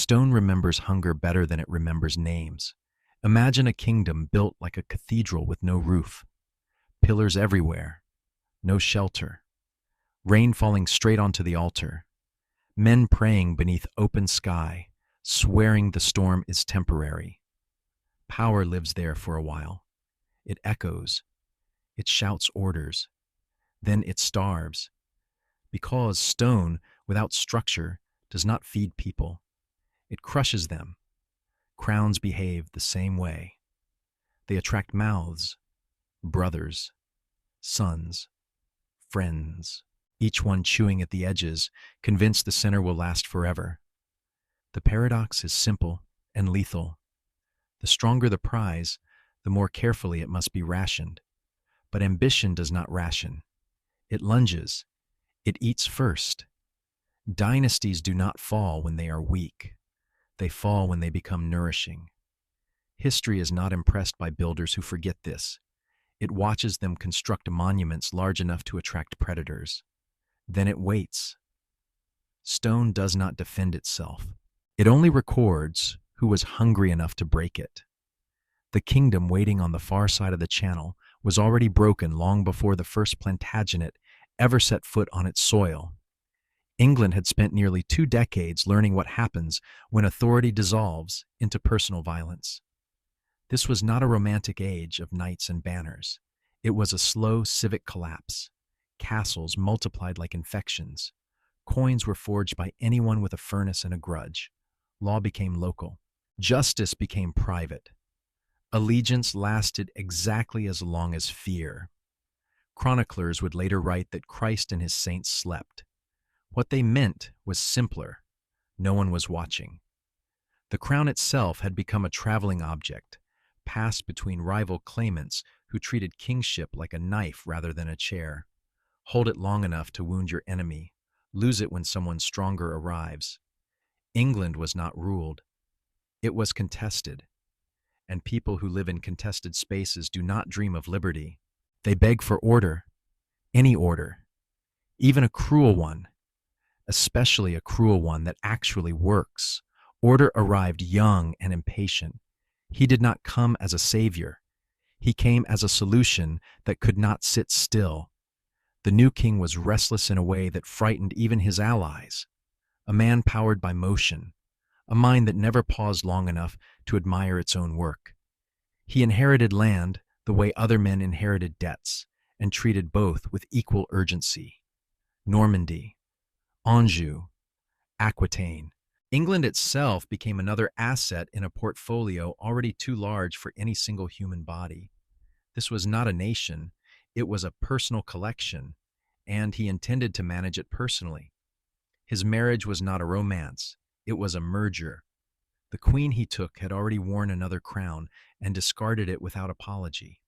Stone remembers hunger better than it remembers names. Imagine a kingdom built like a cathedral with no roof, pillars everywhere, no shelter, rain falling straight onto the altar, men praying beneath open sky, swearing the storm is temporary. Power lives there for a while. It echoes, it shouts orders, then it starves, because stone without structure does not feed people. It crushes them. Crowns behave the same way. They attract mouths, brothers, sons, friends, each one chewing at the edges, convinced the center will last forever. The paradox is simple and lethal. The stronger the prize, the more carefully it must be rationed. But ambition does not ration. It lunges. It eats first. Dynasties do not fall when they are weak. They fall when they become nourishing. History is not impressed by builders who forget this. It watches them construct monuments large enough to attract predators. Then it waits. Stone does not defend itself. It only records who was hungry enough to break it. The kingdom waiting on the far side of the channel was already broken long before the first Plantagenet ever set foot on its soil. England had spent nearly 2 decades learning what happens when authority dissolves into personal violence. This was not a romantic age of knights and banners. It was a slow civic collapse. Castles multiplied like infections. Coins were forged by anyone with a furnace and a grudge. Law became local. Justice became private. Allegiance lasted exactly as long as fear. Chroniclers would later write that Christ and his saints slept. What they meant was simpler. No one was watching. The crown itself had become a traveling object, passed between rival claimants who treated kingship like a knife rather than a chair. Hold it long enough to wound your enemy, lose it when someone stronger arrives. England was not ruled. It was contested. And people who live in contested spaces do not dream of liberty. They beg for order, any order, even a cruel one, especially a cruel one that actually works. Order arrived young and impatient. He did not come as a savior. He came as a solution that could not sit still. The new king was restless in a way that frightened even his allies. A man powered by motion, a mind that never paused long enough to admire its own work. He inherited land the way other men inherited debts, and treated both with equal urgency. Normandy, Anjou, Aquitaine. England itself became another asset in a portfolio already too large for any single human body. This was not a nation, it was a personal collection, and he intended to manage it personally. His marriage was not a romance, it was a merger. The queen he took had already worn another crown and discarded it without apology.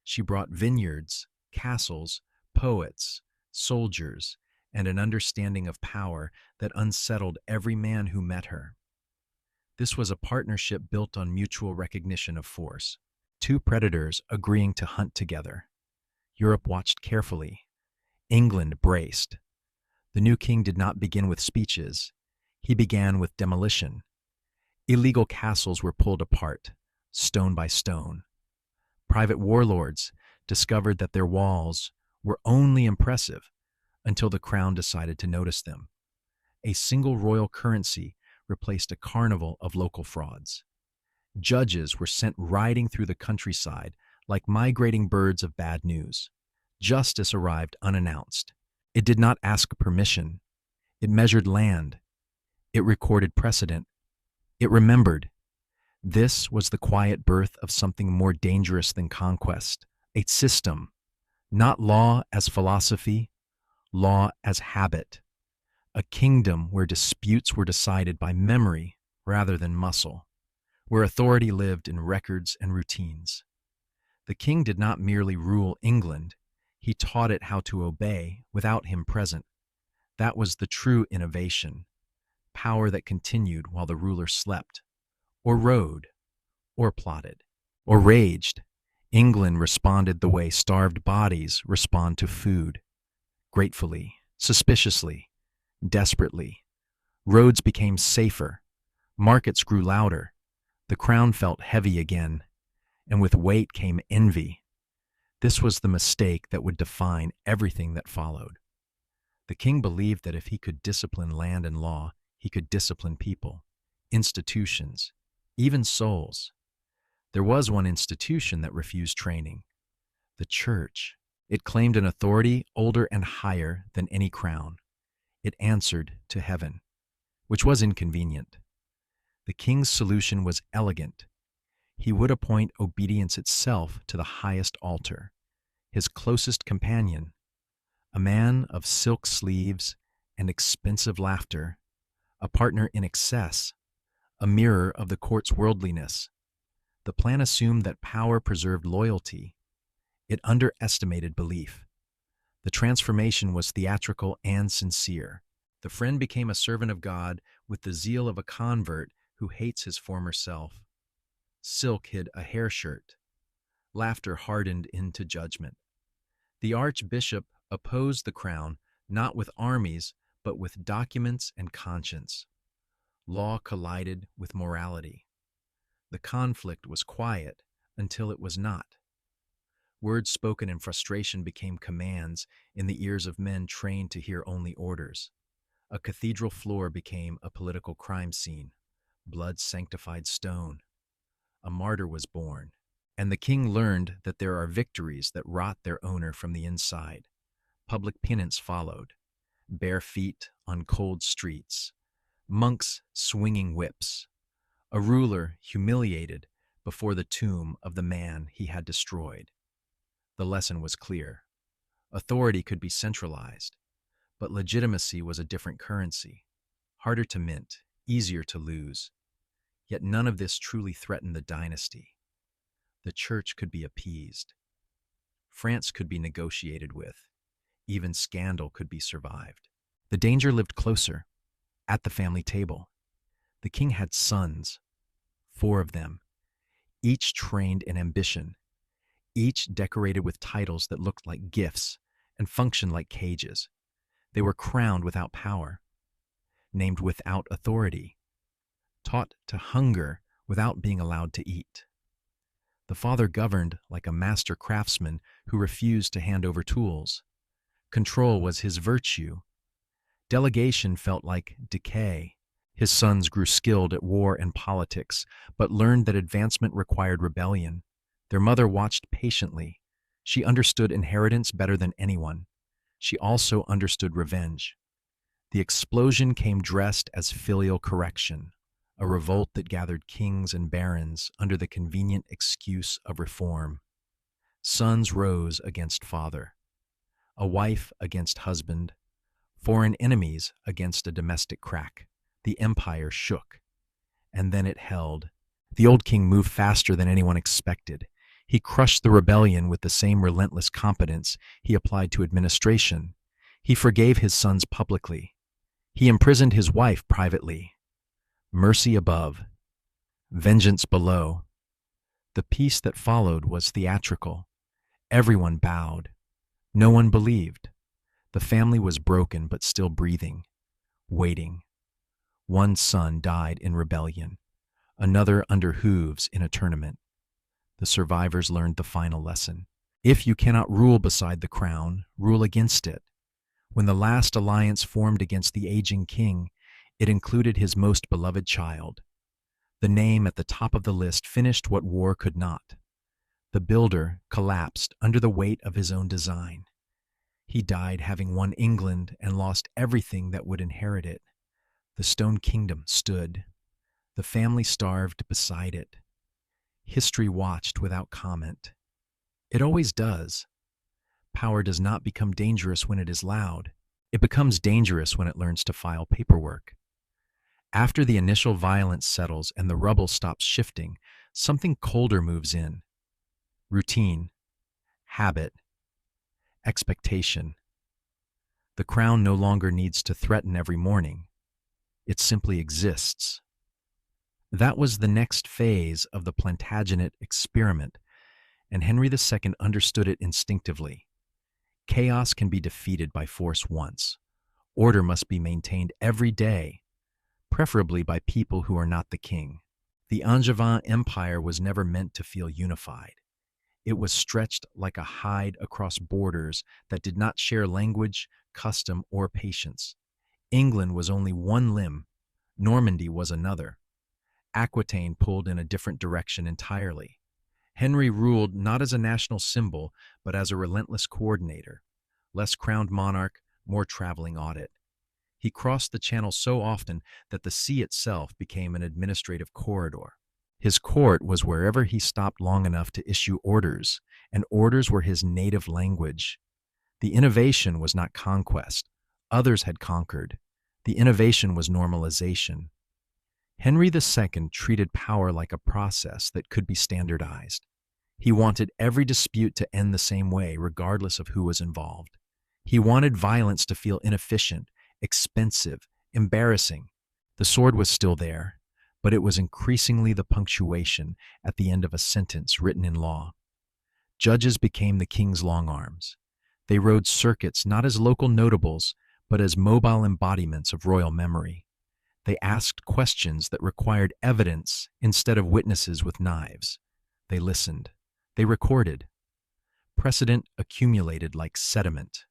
She brought vineyards, castles, poets, soldiers, and an understanding of power that unsettled every man who met her. This was a partnership built on mutual recognition of force, 2 predators agreeing to hunt together. Europe watched carefully. England braced. The new king did not begin with speeches. He began with demolition. Illegal castles were pulled apart, stone by stone. Private warlords discovered that their walls were only impressive until the crown decided to notice them. A single royal currency replaced a carnival of local frauds. Judges were sent riding through the countryside like migrating birds of bad news. Justice arrived unannounced. It did not ask permission. It measured land. It recorded precedent. It remembered. This was the quiet birth of something more dangerous than conquest, a system, not law as philosophy, law as habit, a kingdom where disputes were decided by memory rather than muscle, where authority lived in records and routines. The king did not merely rule England, he taught it how to obey without him present. That was the true innovation, power that continued while the ruler slept, or rode, or plotted, or raged. England responded the way starved bodies respond to food, gratefully, suspiciously, desperately. Roads became safer, Markets grew louder. The crown felt heavy again, and with weight came envy. This was the mistake that would define everything that followed. The king believed that if he could discipline land and law, he could discipline people, institutions, even souls. There was one institution that refused training: the church. It claimed an authority older and higher than any crown. It answered to heaven, which was inconvenient. The king's solution was elegant. He would appoint obedience itself to the highest altar. His closest companion, a man of silk sleeves and expensive laughter, a partner in excess, a mirror of the court's worldliness. The plan assumed that power preserved loyalty. It underestimated belief. The transformation was theatrical and sincere. The friend became a servant of God with the zeal of a convert who hates his former self. Silk hid a hair shirt. Laughter hardened into judgment. The archbishop opposed the crown not with armies, but with documents and conscience. Law collided with morality. The conflict was quiet until it was not. Words spoken in frustration became commands in the ears of men trained to hear only orders. A cathedral floor became a political crime scene. Blood sanctified stone. A martyr was born. And the king learned that there are victories that rot their owner from the inside. Public penance followed. Bare feet on cold streets. Monks swinging whips. A ruler humiliated before the tomb of the man he had destroyed. The lesson was clear. Authority could be centralized, but legitimacy was a different currency, harder to mint, easier to lose. Yet none of this truly threatened the dynasty. The church could be appeased. France could be negotiated with. Even scandal could be survived. The danger lived closer, at the family table. The king had sons, 4 of them, each trained in ambition, each decorated with titles that looked like gifts and functioned like cages. They were crowned without power, named without authority, taught to hunger without being allowed to eat. The father governed like a master craftsman who refused to hand over tools. Control was his virtue. Delegation felt like decay. His sons grew skilled at war and politics, but learned that advancement required rebellion. Their mother watched patiently. She understood inheritance better than anyone. She also understood revenge. The explosion came dressed as filial correction, a revolt that gathered kings and barons under the convenient excuse of reform. Sons rose against father, a wife against husband, foreign enemies against a domestic crack. The empire shook, and then it held. The old king moved faster than anyone expected. He crushed the rebellion with the same relentless competence he applied to administration. He forgave his sons publicly. He imprisoned his wife privately. Mercy above, vengeance below. The peace that followed was theatrical. Everyone bowed. No one believed. The family was broken but still breathing, waiting. One son died in rebellion, another under hooves in a tournament. The survivors learned the final lesson. If you cannot rule beside the crown, rule against it. When the last alliance formed against the aging king, it included his most beloved child. The name at the top of the list finished what war could not. The builder collapsed under the weight of his own design. He died having won England and lost everything that would inherit it. The stone kingdom stood. The family starved beside it. History watched without comment. It always does. Power does not become dangerous when it is loud. It becomes dangerous when it learns to file paperwork. After the initial violence settles and the rubble stops shifting, something colder moves in. Routine, habit, expectation. The crown no longer needs to threaten every morning. It simply exists. That was the next phase of the Plantagenet experiment, and Henry II understood it instinctively. Chaos can be defeated by force once. Order must be maintained every day. preferably by people who are not the king. The Angevin Empire was never meant to feel unified. It was stretched like a hide across borders that did not share language, custom, or patience. England was only one limb, Normandy was another. Aquitaine pulled in a different direction entirely. Henry ruled not as a national symbol, but as a relentless coordinator. Less crowned monarch, more traveling audit. He crossed the channel so often that the sea itself became an administrative corridor. His court was wherever he stopped long enough to issue orders, and orders were his native language. The innovation was not conquest. Others had conquered. The innovation was normalization. Henry II treated power like a process that could be standardized. He wanted every dispute to end the same way, regardless of who was involved. He wanted violence to feel inefficient, expensive, embarrassing. The sword was still there, but it was increasingly the punctuation at the end of a sentence written in law. Judges became the king's long arms. They rode circuits not as local notables, but as mobile embodiments of royal memory. They asked questions that required evidence instead of witnesses with knives. They listened. They recorded. Precedent accumulated like sediment.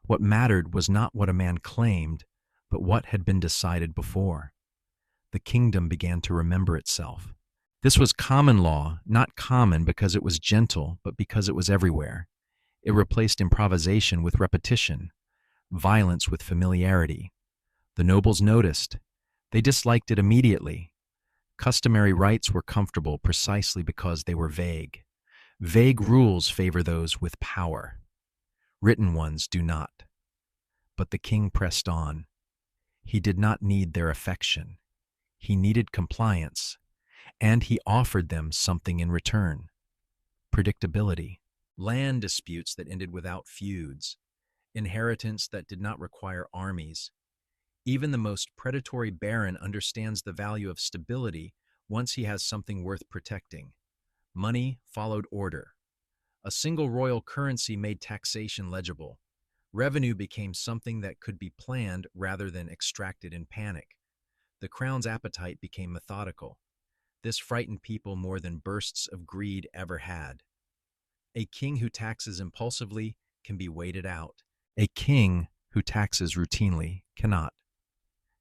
What mattered was not what a man claimed, but what had been decided before. The kingdom began to remember itself. This was common law, not common because it was gentle, but because it was everywhere. It replaced improvisation with repetition, violence with familiarity. The nobles noticed. They disliked it immediately. Customary rights were comfortable precisely because they were vague. Vague rules favor those with power. Written ones do not. But the king pressed on. He did not need their affection. He needed compliance, and he offered them something in return. Predictability. Land disputes that ended without feuds. Inheritance that did not require armies. Even the most predatory baron understands the value of stability once he has something worth protecting. Money followed order. A single royal currency made taxation legible. Revenue became something that could be planned rather than extracted in panic. The crown's appetite became methodical. This frightened people more than bursts of greed ever had. A king who taxes impulsively can be waited out. A king who taxes routinely cannot.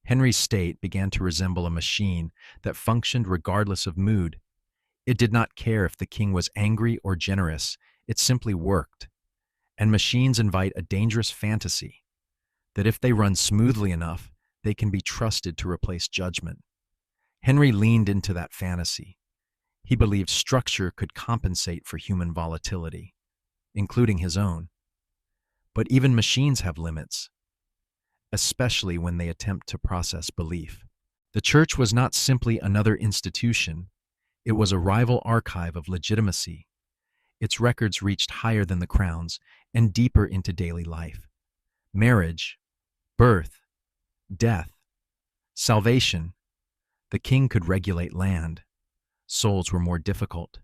Henry's state began to resemble a machine that functioned regardless of mood. It did not care if the king was angry or generous, it simply worked. And machines invite a dangerous fantasy, that if they run smoothly enough, they can be trusted to replace judgment. Henry leaned into that fantasy. He believed structure could compensate for human volatility, including his own. But even machines have limits, especially when they attempt to process belief. The church was not simply another institution, it was a rival archive of legitimacy. Its records reached higher than the crown's and deeper into daily life. Marriage, birth, death, salvation. The king could regulate land. Souls were more difficult.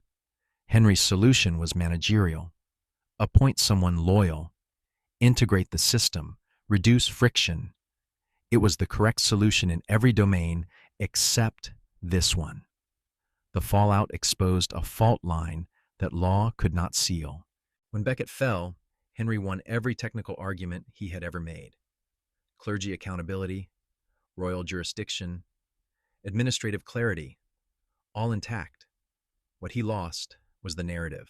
Henry's solution was managerial. Appoint someone loyal. Integrate the system. Reduce friction. It was the correct solution in every domain except this one. The fallout exposed a fault line that law could not seal. When Becket fell, Henry won every technical argument he had ever made. Clergy accountability, royal jurisdiction, administrative clarity, all intact. What he lost was the narrative.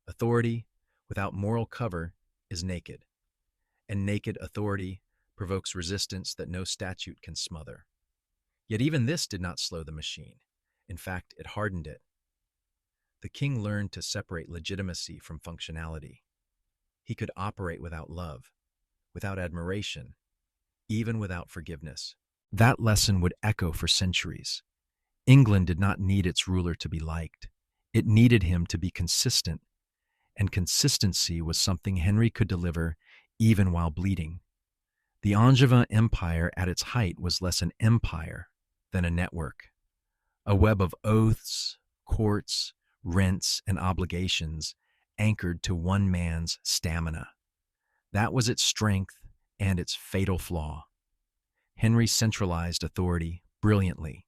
Authority without moral cover is naked, and naked authority provokes resistance that no statute can smother. Yet even this did not slow the machine. In fact, it hardened it. The king learned to separate legitimacy from functionality. He could operate without love, without admiration, even without forgiveness. That lesson would echo for centuries. England did not need its ruler to be liked. It needed him to be consistent, and consistency was something Henry could deliver even while bleeding. The Angevin Empire at its height was less an empire than a network, a web of oaths, courts, rents, and obligations anchored to one man's stamina. That was its strength and its fatal flaw. Henry centralized authority brilliantly.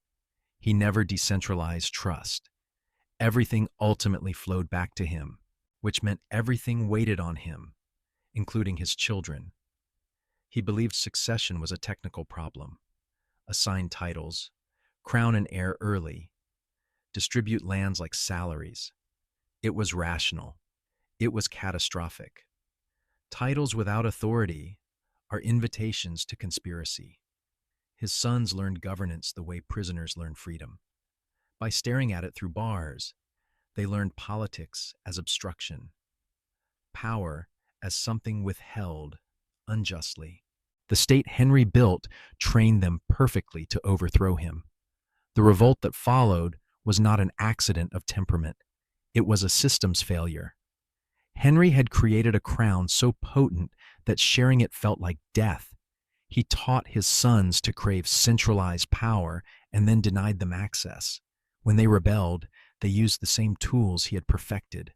He never decentralized trust. Everything ultimately flowed back to him, which meant everything waited on him, including his children. He believed succession was a technical problem. Assign titles, crown an heir early, distribute lands like salaries. It was rational. It was catastrophic. Titles without authority are invitations to conspiracy. His sons learned governance the way prisoners learn freedom. By staring at it through bars, they learned politics as obstruction, power as something withheld unjustly. The state Henry built trained them perfectly to overthrow him. The revolt that followed was not an accident of temperament. It was a systems failure. Henry had created a crown so potent that sharing it felt like death. He taught his sons to crave centralized power and then denied them access. When they rebelled, they used the same tools he had perfected: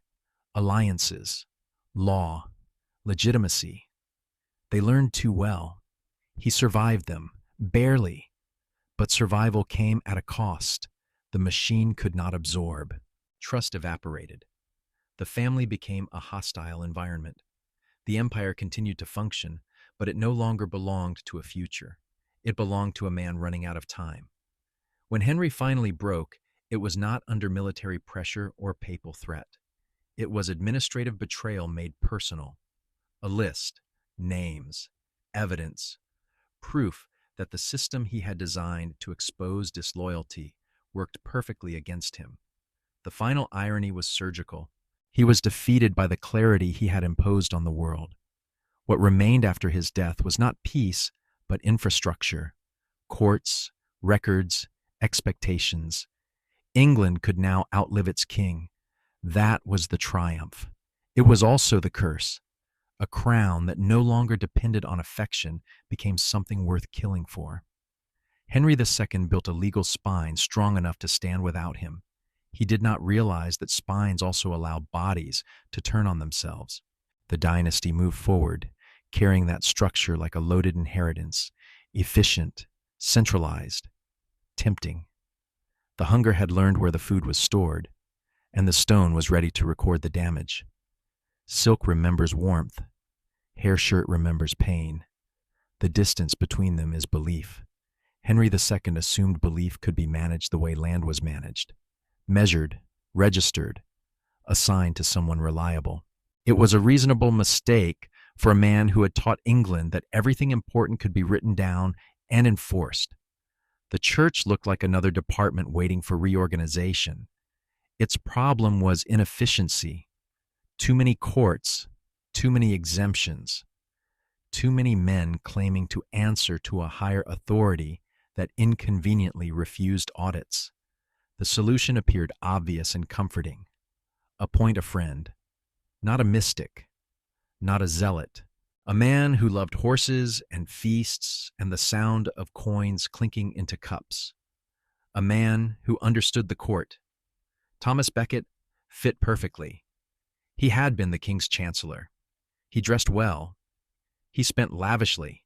alliances, law, legitimacy. They learned too well. He survived them, barely. But survival came at a cost the machine could not absorb. Trust evaporated. The family became a hostile environment. The empire continued to function, but it no longer belonged to a future. It belonged to a man running out of time. When Henry finally broke, it was not under military pressure or papal threat. It was administrative betrayal made personal. A list, names, evidence, proof that the system he had designed to expose disloyalty worked perfectly against him. The final irony was surgical. He was defeated by the clarity he had imposed on the world. What remained after his death was not peace, but infrastructure, courts, records, expectations. England could now outlive its king. That was the triumph. It was also the curse. A crown that no longer depended on affection became something worth killing for. Henry II built a legal spine strong enough to stand without him. He did not realize that spines also allow bodies to turn on themselves. The dynasty moved forward, carrying that structure like a loaded inheritance, efficient, centralized, tempting. The hunger had learned where the food was stored, and the stone was ready to record the damage. Silk remembers warmth. Hair shirt remembers pain. The distance between them is belief. Henry II assumed belief could be managed the way land was managed. Measured, registered, assigned to someone reliable. It was a reasonable mistake for a man who had taught England that everything important could be written down and enforced. The church looked like another department waiting for reorganization. Its problem was inefficiency. Too many courts, too many exemptions, too many men claiming to answer to a higher authority that inconveniently refused audits. The solution appeared obvious and comforting. Appoint a friend, not a mystic, not a zealot, a man who loved horses and feasts and the sound of coins clinking into cups, a man who understood the court. Thomas Becket fit perfectly. He had been the king's chancellor. He dressed well. He spent lavishly.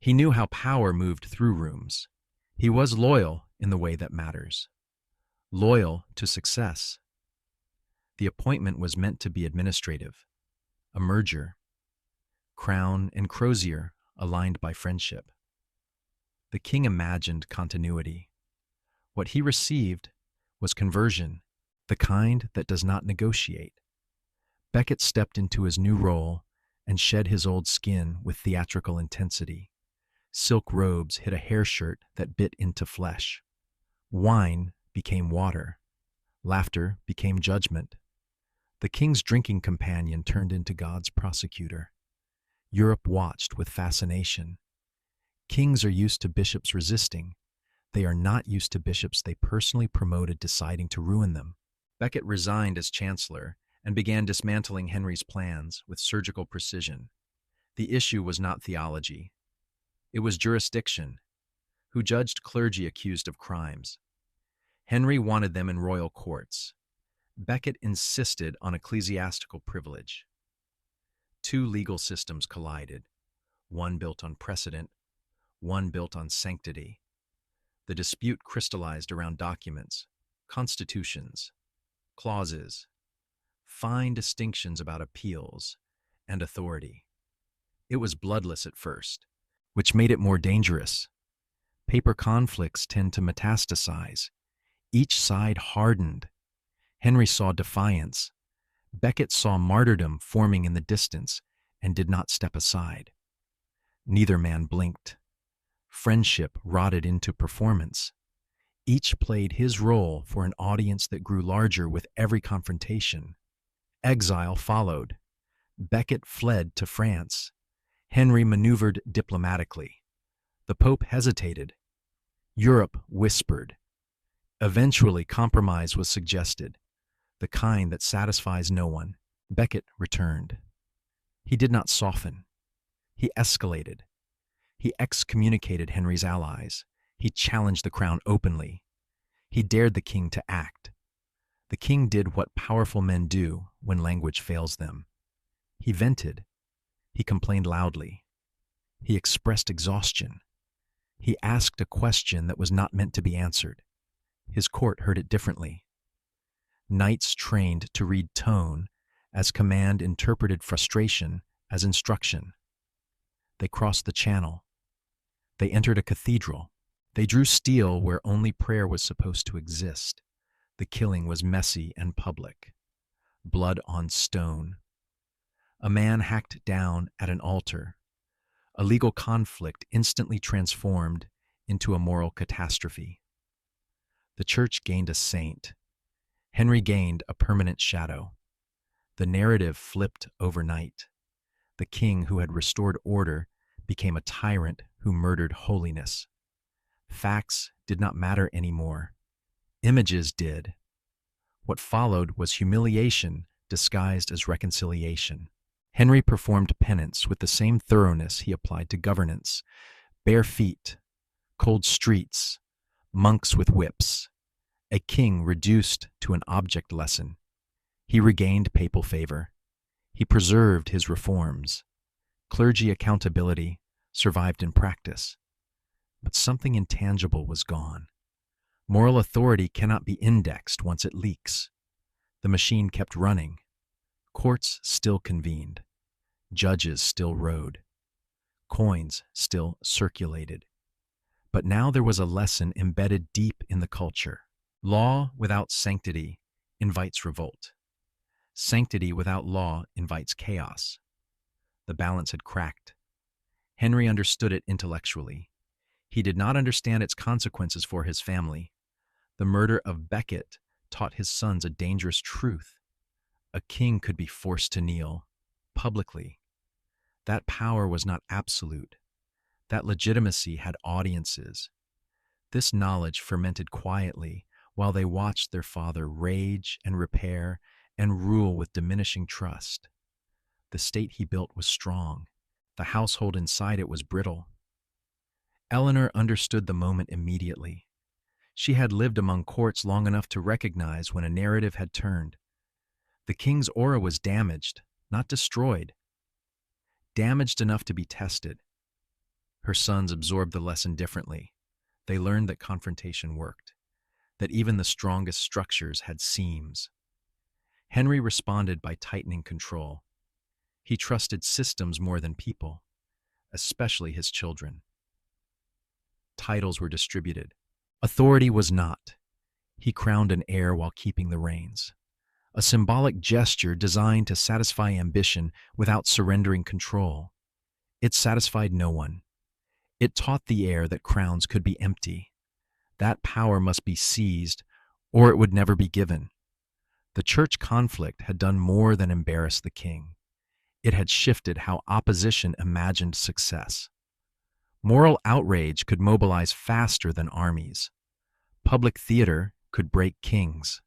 He knew how power moved through rooms. He was loyal in the way that matters. Loyal to success. The appointment was meant to be administrative, a merger. Crown and crozier aligned by friendship. The king imagined continuity. What he received was conversion, the kind that does not negotiate. Becket stepped into his new role and shed his old skin with theatrical intensity. Silk robes hid a hair shirt that bit into flesh. Wine became water. Laughter became judgment. The king's drinking companion turned into God's prosecutor. Europe watched with fascination. Kings are used to bishops resisting. They are not used to bishops they personally promoted deciding to ruin them. Becket resigned as chancellor and began dismantling Henry's plans with surgical precision. The issue was not theology. It was jurisdiction. Who judged clergy accused of crimes? Henry wanted them in royal courts. Becket insisted on ecclesiastical privilege. Two legal systems collided, one built on precedent, one built on sanctity. The dispute crystallized around documents, constitutions, clauses, fine distinctions about appeals, and authority. It was bloodless at first, which made it more dangerous. Paper conflicts tend to metastasize. Each side hardened. Henry saw defiance. Becket saw martyrdom forming in the distance and did not step aside. Neither man blinked. Friendship rotted into performance. Each played his role for an audience that grew larger with every confrontation. Exile followed. Becket fled to France. Henry maneuvered diplomatically. The Pope hesitated. Europe whispered. Eventually, compromise was suggested, the kind that satisfies no one. Becket returned. He did not soften. He escalated. He excommunicated Henry's allies. He challenged the crown openly. He dared the king to act. The king did what powerful men do when language fails them. He vented. He complained loudly. He expressed exhaustion. He asked a question that was not meant to be answered. His court heard it differently. Knights trained to read tone as command interpreted frustration as instruction. They crossed the channel. They entered a cathedral. They drew steel where only prayer was supposed to exist. The killing was messy and public. Blood on stone. A man hacked down at an altar. A legal conflict instantly transformed into a moral catastrophe. The church gained a saint. Henry gained a permanent shadow. The narrative flipped overnight. The king who had restored order became a tyrant who murdered holiness. Facts did not matter anymore. Images did. What followed was humiliation disguised as reconciliation. Henry performed penance with the same thoroughness he applied to governance. Bare feet, cold streets, monks with whips. A king reduced to an object lesson. He regained papal favor. He preserved his reforms. Clergy accountability survived in practice. But something intangible was gone. Moral authority cannot be indexed once it leaks. The machine kept running. Courts still convened. Judges still rode. Coins still circulated. But now there was a lesson embedded deep in the culture. Law without sanctity invites revolt. Sanctity without law invites chaos. The balance had cracked. Henry understood it intellectually. He did not understand its consequences for his family. The murder of Becket taught his sons a dangerous truth. A king could be forced to kneel, publicly. That power was not absolute. That legitimacy had audiences. This knowledge fermented quietly while they watched their father rage and repair and rule with diminishing trust. The state he built was strong. The household inside it was brittle. Eleanor understood the moment immediately. She had lived among courts long enough to recognize when a narrative had turned. The king's aura was damaged, not destroyed. Damaged enough to be tested. Her sons absorbed the lesson differently. They learned that confrontation worked, that even the strongest structures had seams. Henry responded by tightening control. He trusted systems more than people, especially his children. Titles were distributed. Authority was not. He crowned an heir while keeping the reins. A symbolic gesture designed to satisfy ambition without surrendering control. It satisfied no one. It taught the heir that crowns could be empty. That power must be seized, or it would never be given. The church conflict had done more than embarrass the king. It had shifted how opposition imagined success. Moral outrage could mobilize faster than armies. Public theater could break kings.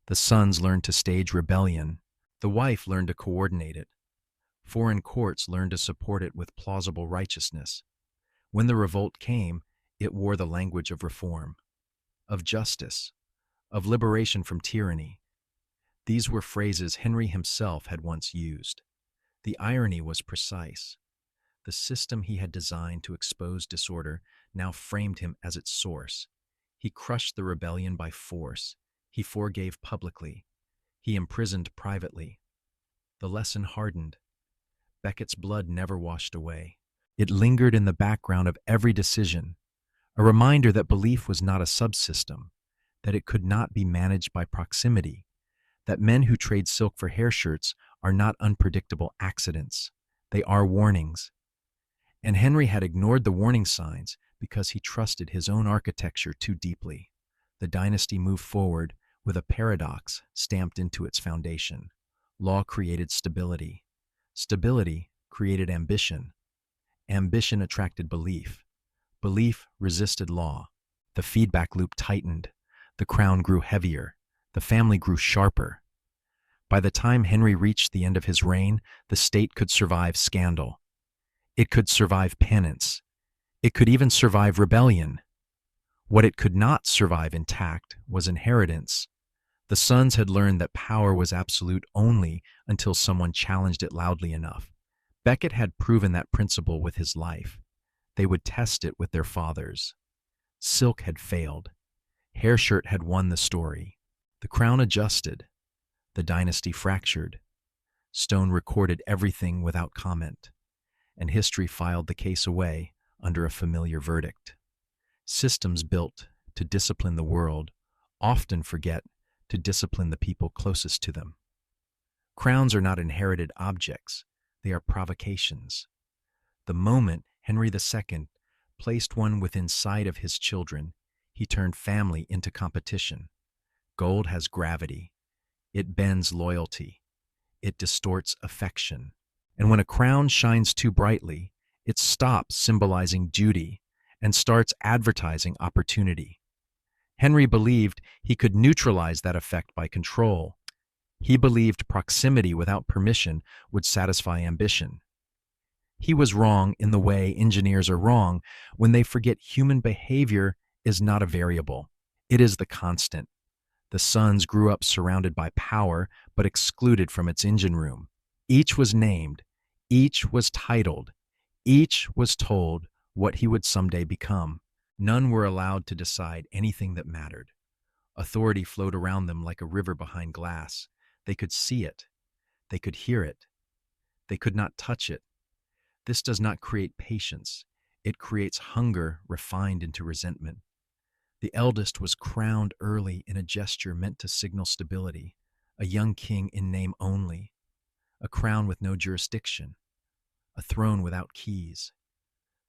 The sons learned to stage rebellion. The wife learned to coordinate it. Foreign courts learned to support it with plausible righteousness. When the revolt came, it wore the language of reform, of justice, of liberation from tyranny. These were phrases Henry himself had once used. The irony was precise. The system he had designed to expose disorder now framed him as its source. He crushed the rebellion by force. He forgave publicly. He imprisoned privately. The lesson hardened. Becket's blood never washed away. It lingered in the background of every decision, a reminder that belief was not a subsystem, that it could not be managed by proximity, that men who trade silk for hair shirts are not unpredictable accidents. They are warnings. And Henry had ignored the warning signs because he trusted his own architecture too deeply. The dynasty moved forward with a paradox stamped into its foundation. Law created stability. Stability created ambition. Ambition attracted belief. Belief resisted law. The feedback loop tightened. The crown grew heavier. The family grew sharper. By the time Henry reached the end of his reign, the state could survive scandal. It could survive penance. It could even survive rebellion. What it could not survive intact was inheritance. The sons had learned that power was absolute only until someone challenged it loudly enough. Becket had proven that principle with his life. They would test it with their fathers. Silk had failed. Hair shirt had won the story. The crown adjusted. The dynasty fractured. Stone recorded everything without comment, and history filed the case away under a familiar verdict. Systems built to discipline the world often forget to discipline the people closest to them. Crowns are not inherited objects, they are provocations. The moment Henry II placed one within sight of his children, he turned family into competition. Gold has gravity. It bends loyalty. It distorts affection. And when a crown shines too brightly, it stops symbolizing duty and starts advertising opportunity. Henry believed he could neutralize that effect by control. He believed proximity without permission would satisfy ambition. He was wrong in the way engineers are wrong when they forget human behavior is not a variable. It is the constant. The sons grew up surrounded by power, but excluded from its engine room. Each was named. Each was titled. Each was told what he would someday become. None were allowed to decide anything that mattered. Authority flowed around them like a river behind glass. They could see it. They could hear it. They could not touch it. This does not create patience. It creates hunger refined into resentment. The eldest was crowned early in a gesture meant to signal stability, a young king in name only, a crown with no jurisdiction, a throne without keys.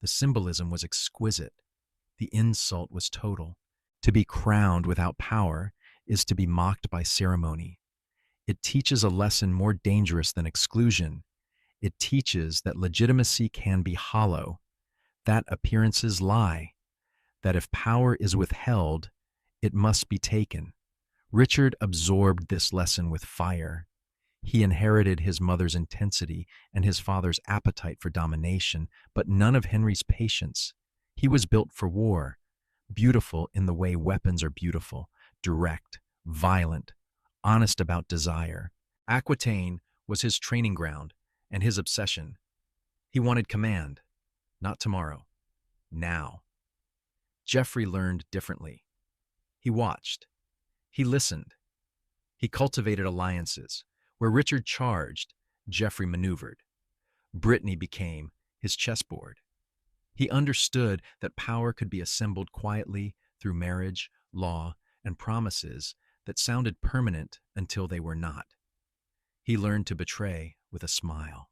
The symbolism was exquisite. The insult was total. To be crowned without power is to be mocked by ceremony. It teaches a lesson more dangerous than exclusion. It teaches that legitimacy can be hollow, that appearances lie, that if power is withheld, it must be taken. Richard absorbed this lesson with fire. He inherited his mother's intensity and his father's appetite for domination, but none of Henry's patience. He was built for war, beautiful in the way weapons are beautiful, direct, violent, honest about desire. Aquitaine was his training ground and his obsession. He wanted command, not tomorrow, now. Geoffrey learned differently. He watched. He listened. He cultivated alliances. Where Richard charged, Geoffrey maneuvered. Brittany became his chessboard. He understood that power could be assembled quietly through marriage, law, and promises that sounded permanent until they were not. He learned to betray with a smile.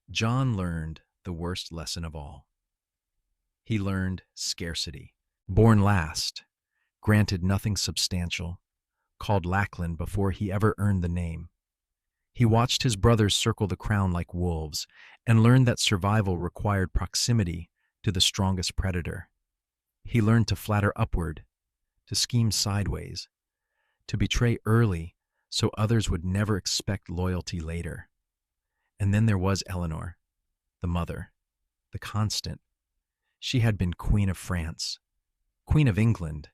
John learned the worst lesson of all. He learned scarcity. Born last, granted nothing substantial, called Lackland before he ever earned the name. He watched his brothers circle the crown like wolves and learned that survival required proximity to the strongest predator. He learned to flatter upward, to scheme sideways, to betray early so others would never expect loyalty later. And then there was Eleanor, the mother, the constant. She had been Queen of France, Queen of England.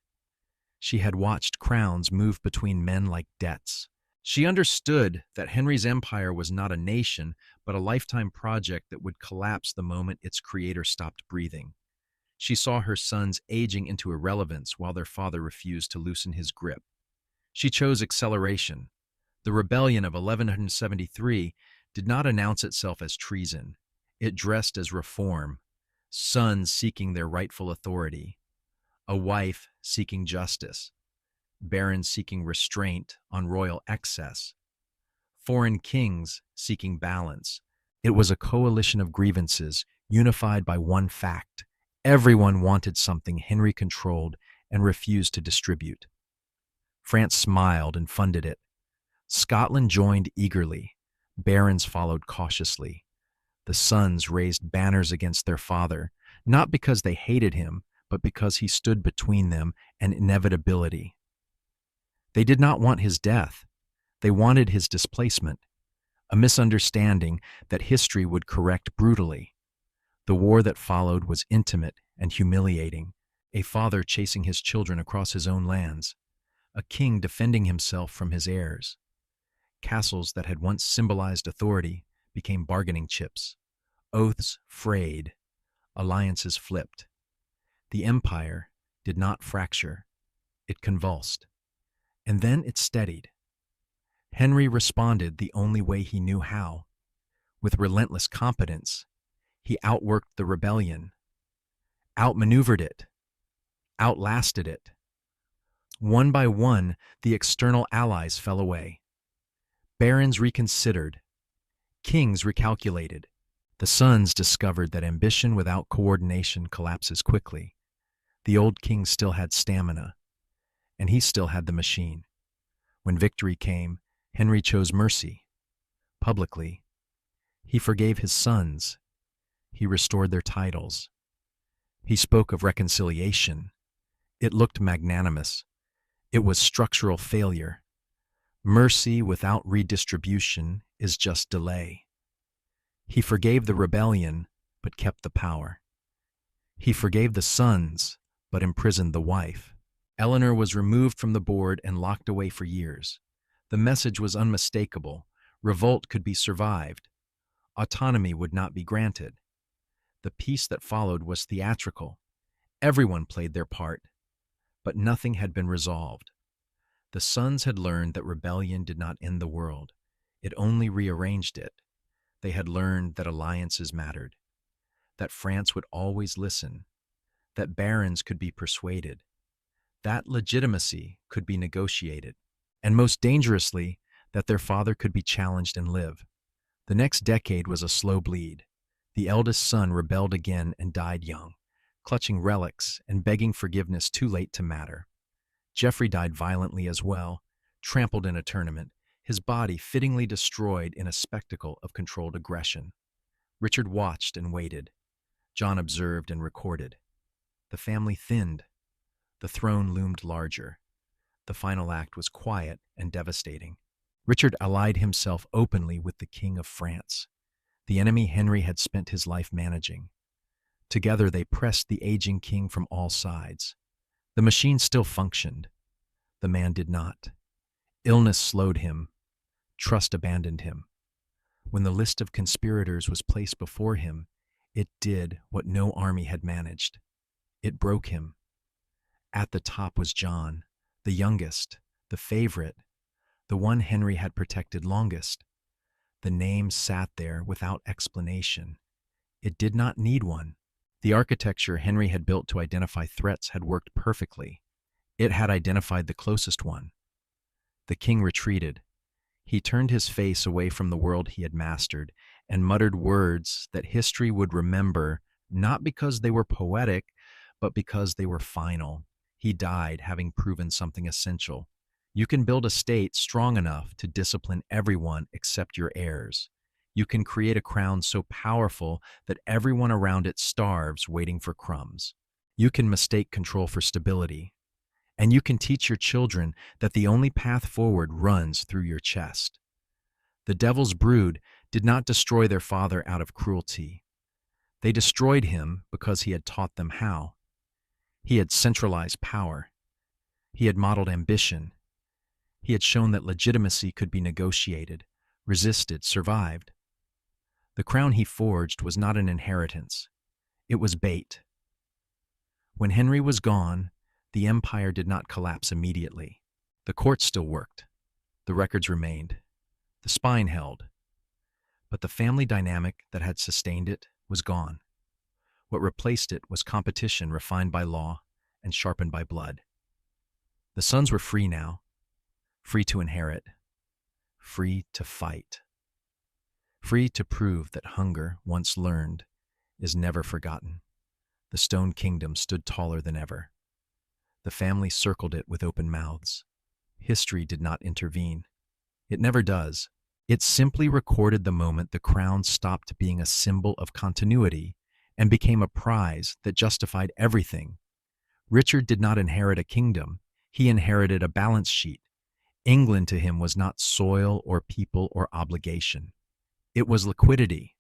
She had watched crowns move between men like debts. She understood that Henry's empire was not a nation, but a lifetime project that would collapse the moment its creator stopped breathing. She saw her sons aging into irrelevance while their father refused to loosen his grip. She chose acceleration. The rebellion of 1173 did not announce itself as treason. It dressed as reform, sons seeking their rightful authority, a wife seeking justice, barons seeking restraint on royal excess, foreign kings seeking balance. It was a coalition of grievances unified by one fact. Everyone wanted something Henry controlled and refused to distribute. France smiled and funded it. Scotland joined eagerly. Barons followed cautiously. The sons raised banners against their father, not because they hated him, but because he stood between them and inevitability. They did not want his death. They wanted his displacement, a misunderstanding that history would correct brutally. The war that followed was intimate and humiliating, a father chasing his children across his own lands, a king defending himself from his heirs. Castles that had once symbolized authority became bargaining chips. Oaths frayed, alliances flipped. The empire did not fracture, it convulsed. And then it steadied. Henry responded the only way he knew how. With relentless competence, he outworked the rebellion, outmaneuvered it, outlasted it. One by one, the external allies fell away. Barons reconsidered. Kings recalculated. The sons discovered that ambition without coordination collapses quickly. The old king still had stamina, and he still had the machine. When victory came, Henry chose mercy. Publicly, he forgave his sons. He restored their titles. He spoke of reconciliation. It looked magnanimous. It was structural failure. Mercy without redistribution is just delay. He forgave the rebellion, but kept the power. He forgave the sons, but imprisoned the wife. Eleanor was removed from the board and locked away for years. The message was unmistakable. Revolt could be survived. Autonomy would not be granted. The peace that followed was theatrical. Everyone played their part, but nothing had been resolved. The sons had learned that rebellion did not end the world. It only rearranged it. They had learned that alliances mattered, that France would always listen, that barons could be persuaded, that legitimacy could be negotiated, and most dangerously, that their father could be challenged and live. The next decade was a slow bleed. The eldest son rebelled again and died young, clutching relics and begging forgiveness too late to matter. Geoffrey died violently as well, trampled in a tournament, his body fittingly destroyed in a spectacle of controlled aggression. Richard watched and waited. John observed and recorded. The family thinned. The throne loomed larger. The final act was quiet and devastating. Richard allied himself openly with the King of France, the enemy Henry had spent his life managing. Together they pressed the aging king from all sides. The machine still functioned. The man did not. Illness slowed him. Trust abandoned him. When the list of conspirators was placed before him, it did what no army had managed. It broke him. At the top was John, the youngest, the favorite, the one Henry had protected longest. The name sat there without explanation. It did not need one. The architecture Henry had built to identify threats had worked perfectly. It had identified the closest one. The king retreated. He turned his face away from the world he had mastered and muttered words that history would remember, not because they were poetic, but because they were final. He died having proven something essential. You can build a state strong enough to discipline everyone except your heirs. You can create a crown so powerful that everyone around it starves waiting for crumbs. You can mistake control for stability. And you can teach your children that the only path forward runs through your chest. The devil's brood did not destroy their father out of cruelty. They destroyed him because he had taught them how. He had centralized power. He had modeled ambition. He had shown that legitimacy could be negotiated, resisted, survived. The crown he forged was not an inheritance. It was bait. When Henry was gone, the empire did not collapse immediately. The court still worked. The records remained. The spine held. But the family dynamic that had sustained it was gone. What replaced it was competition refined by law and sharpened by blood. The sons were free now, free to inherit, free to fight, free to prove that hunger, once learned, is never forgotten. The Stone Kingdom stood taller than ever. The family circled it with open mouths. History did not intervene. It never does. It simply recorded the moment the crown stopped being a symbol of continuity and became a prize that justified everything. Richard did not inherit a kingdom. He inherited a balance sheet. England to him was not soil or people or obligation. It was liquidity,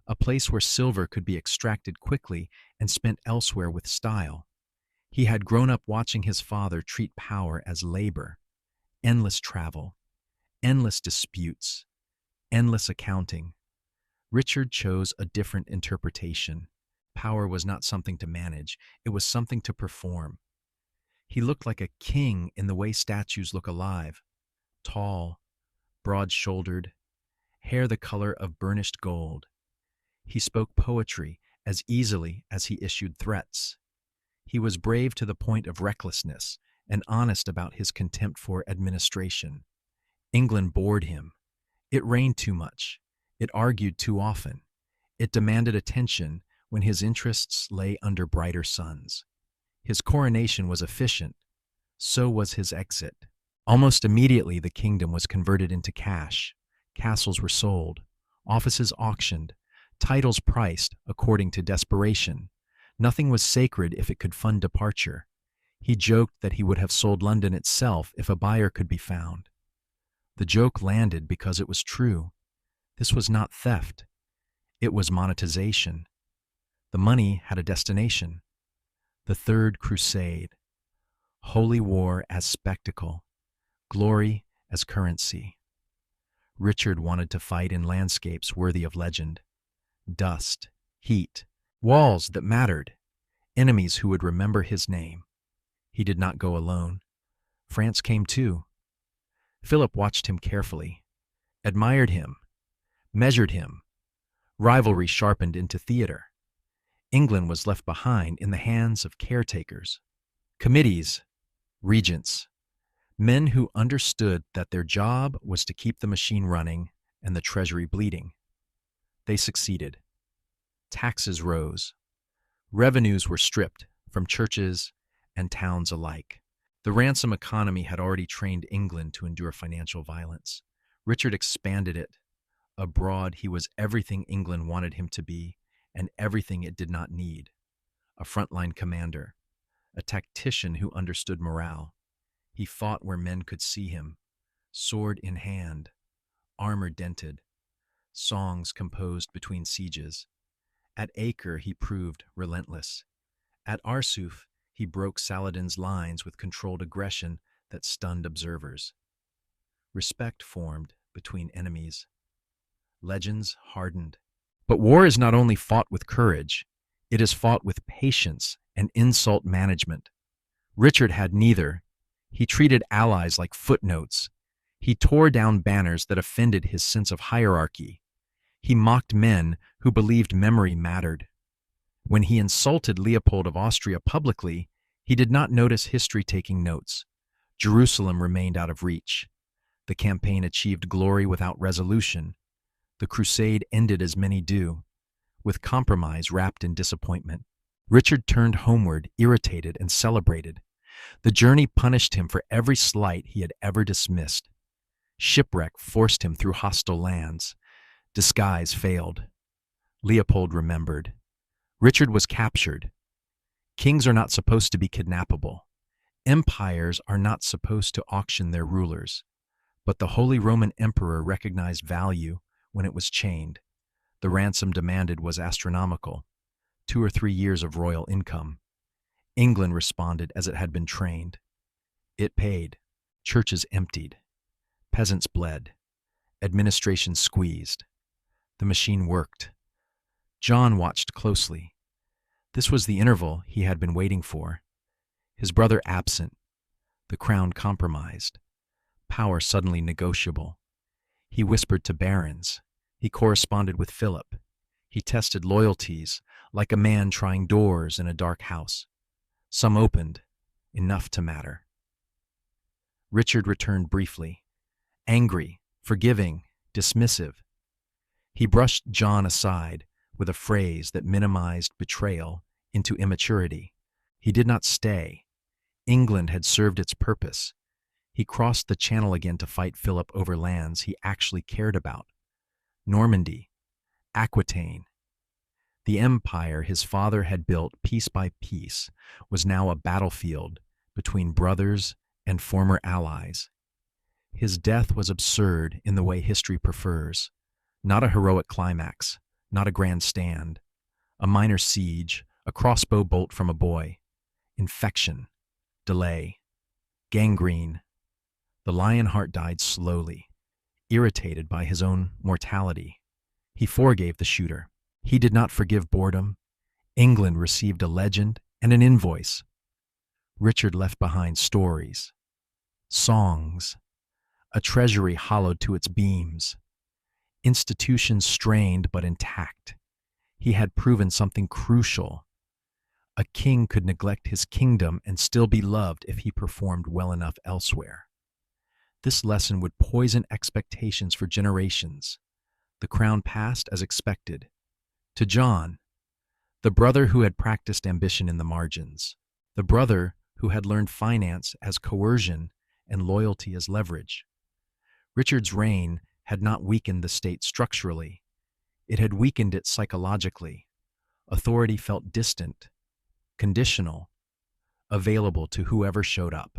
a place where silver could be extracted quickly and spent elsewhere with style. He had grown up watching his father treat power as labor, endless travel, endless disputes, endless accounting. Richard chose a different interpretation. Power was not something to manage, it was something to perform. He looked like a king in the way statues look alive. Tall, broad-shouldered, hair the color of burnished gold. He spoke poetry as easily as he issued threats. He was brave to the point of recklessness and honest about his contempt for administration. England bored him. It reigned too much. It argued too often. It demanded attention when his interests lay under brighter suns. His coronation was efficient. So was his exit. Almost immediately, the kingdom was converted into cash. Castles were sold, offices auctioned, titles priced according to desperation. Nothing was sacred if it could fund departure. He joked that he would have sold London itself if a buyer could be found. The joke landed because it was true. This was not theft. It was monetization. The money had a destination. The Third Crusade. Holy war as spectacle. Glory as currency. Richard wanted to fight in landscapes worthy of legend. Dust, heat, walls that mattered, enemies who would remember his name. He did not go alone. France came too. Philip watched him carefully, admired him, measured him. Rivalry sharpened into theater. England was left behind in the hands of caretakers, committees, regents, men who understood that their job was to keep the machine running and the treasury bleeding. They succeeded. Taxes rose. Revenues were stripped from churches and towns alike. The ransom economy had already trained England to endure financial violence. Richard expanded it. Abroad, he was everything England wanted him to be and everything it did not need. A frontline commander, a tactician who understood morale. He fought where men could see him, sword in hand, armor dented, songs composed between sieges. At Acre, he proved relentless. At Arsuf, he broke Saladin's lines with controlled aggression that stunned observers. Respect formed between enemies. Legends hardened. But war is not only fought with courage, it is fought with patience and insult management. Richard had neither. He treated allies like footnotes. He tore down banners that offended his sense of hierarchy. He mocked men who believed memory mattered. When he insulted Leopold of Austria publicly, he did not notice history taking notes. Jerusalem remained out of reach. The campaign achieved glory without resolution. The crusade ended as many do, with compromise wrapped in disappointment. Richard turned homeward, irritated and celebrated. The journey punished him for every slight he had ever dismissed. Shipwreck forced him through hostile lands. Disguise failed. Leopold remembered. Richard was captured. Kings are not supposed to be kidnappable. Empires are not supposed to auction their rulers. But the Holy Roman Emperor recognized value when it was chained. The ransom demanded was astronomical, 2 or 3 years of royal income. England responded as it had been trained. It paid. Churches emptied, peasants bled, administration squeezed. The machine worked. John watched closely. This was the interval he had been waiting for. His brother absent, the crown compromised, power suddenly negotiable. He whispered to barons. He corresponded with Philip. He tested loyalties, like a man trying doors in a dark house. Some opened, enough to matter. Richard returned briefly, angry, forgiving, dismissive. He brushed John aside with a phrase that minimized betrayal into immaturity. He did not stay. England had served its purpose. He crossed the Channel again to fight Philip over lands he actually cared about. Normandy, Aquitaine. The empire his father had built piece by piece was now a battlefield between brothers and former allies. His death was absurd in the way history prefers. Not a heroic climax, not a grand stand. A minor siege, a crossbow bolt from a boy. Infection, delay, gangrene. The Lionheart died slowly, irritated by his own mortality. He forgave the shooter. He did not forgive boredom. England received a legend and an invoice. Richard left behind stories, songs, a treasury hollowed to its beams, institutions strained but intact. He had proven something crucial. A king could neglect his kingdom and still be loved if he performed well enough elsewhere. This lesson would poison expectations for generations. The crown passed as expected. To John, the brother who had practiced ambition in the margins, the brother who had learned finance as coercion and loyalty as leverage. Richard's reign had not weakened the state structurally. It had weakened it psychologically. Authority felt distant, conditional, available to whoever showed up.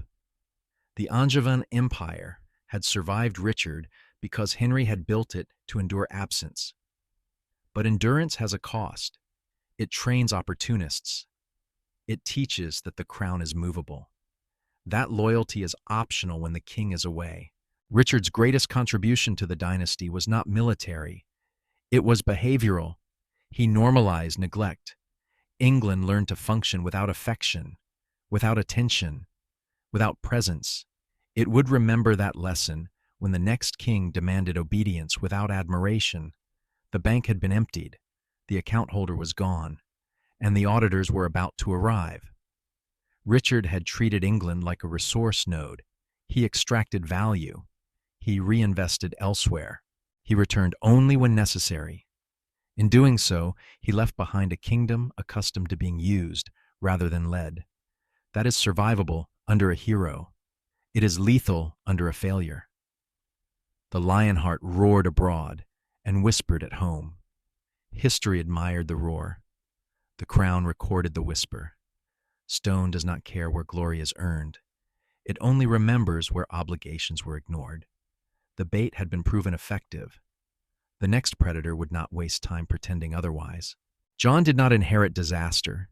The Angevin Empire had survived Richard because Henry had built it to endure absence. But endurance has a cost. It trains opportunists. It teaches that the crown is movable. That loyalty is optional when the king is away. Richard's greatest contribution to the dynasty was not military. It was behavioral. He normalized neglect. England learned to function without affection, without attention, without presence. It would remember that lesson when the next king demanded obedience without admiration. The bank had been emptied, the account holder was gone, and the auditors were about to arrive. Richard had treated England like a resource node. He extracted value. He reinvested elsewhere. He returned only when necessary. In doing so, he left behind a kingdom accustomed to being used rather than led. That is survivable under a hero. It is lethal under a failure. The Lionheart roared abroad and whispered at home. History admired the roar. The crown recorded the whisper. Stone does not care where glory is earned. It only remembers where obligations were ignored. The bait had been proven effective. The next predator would not waste time pretending otherwise. John did not inherit disaster.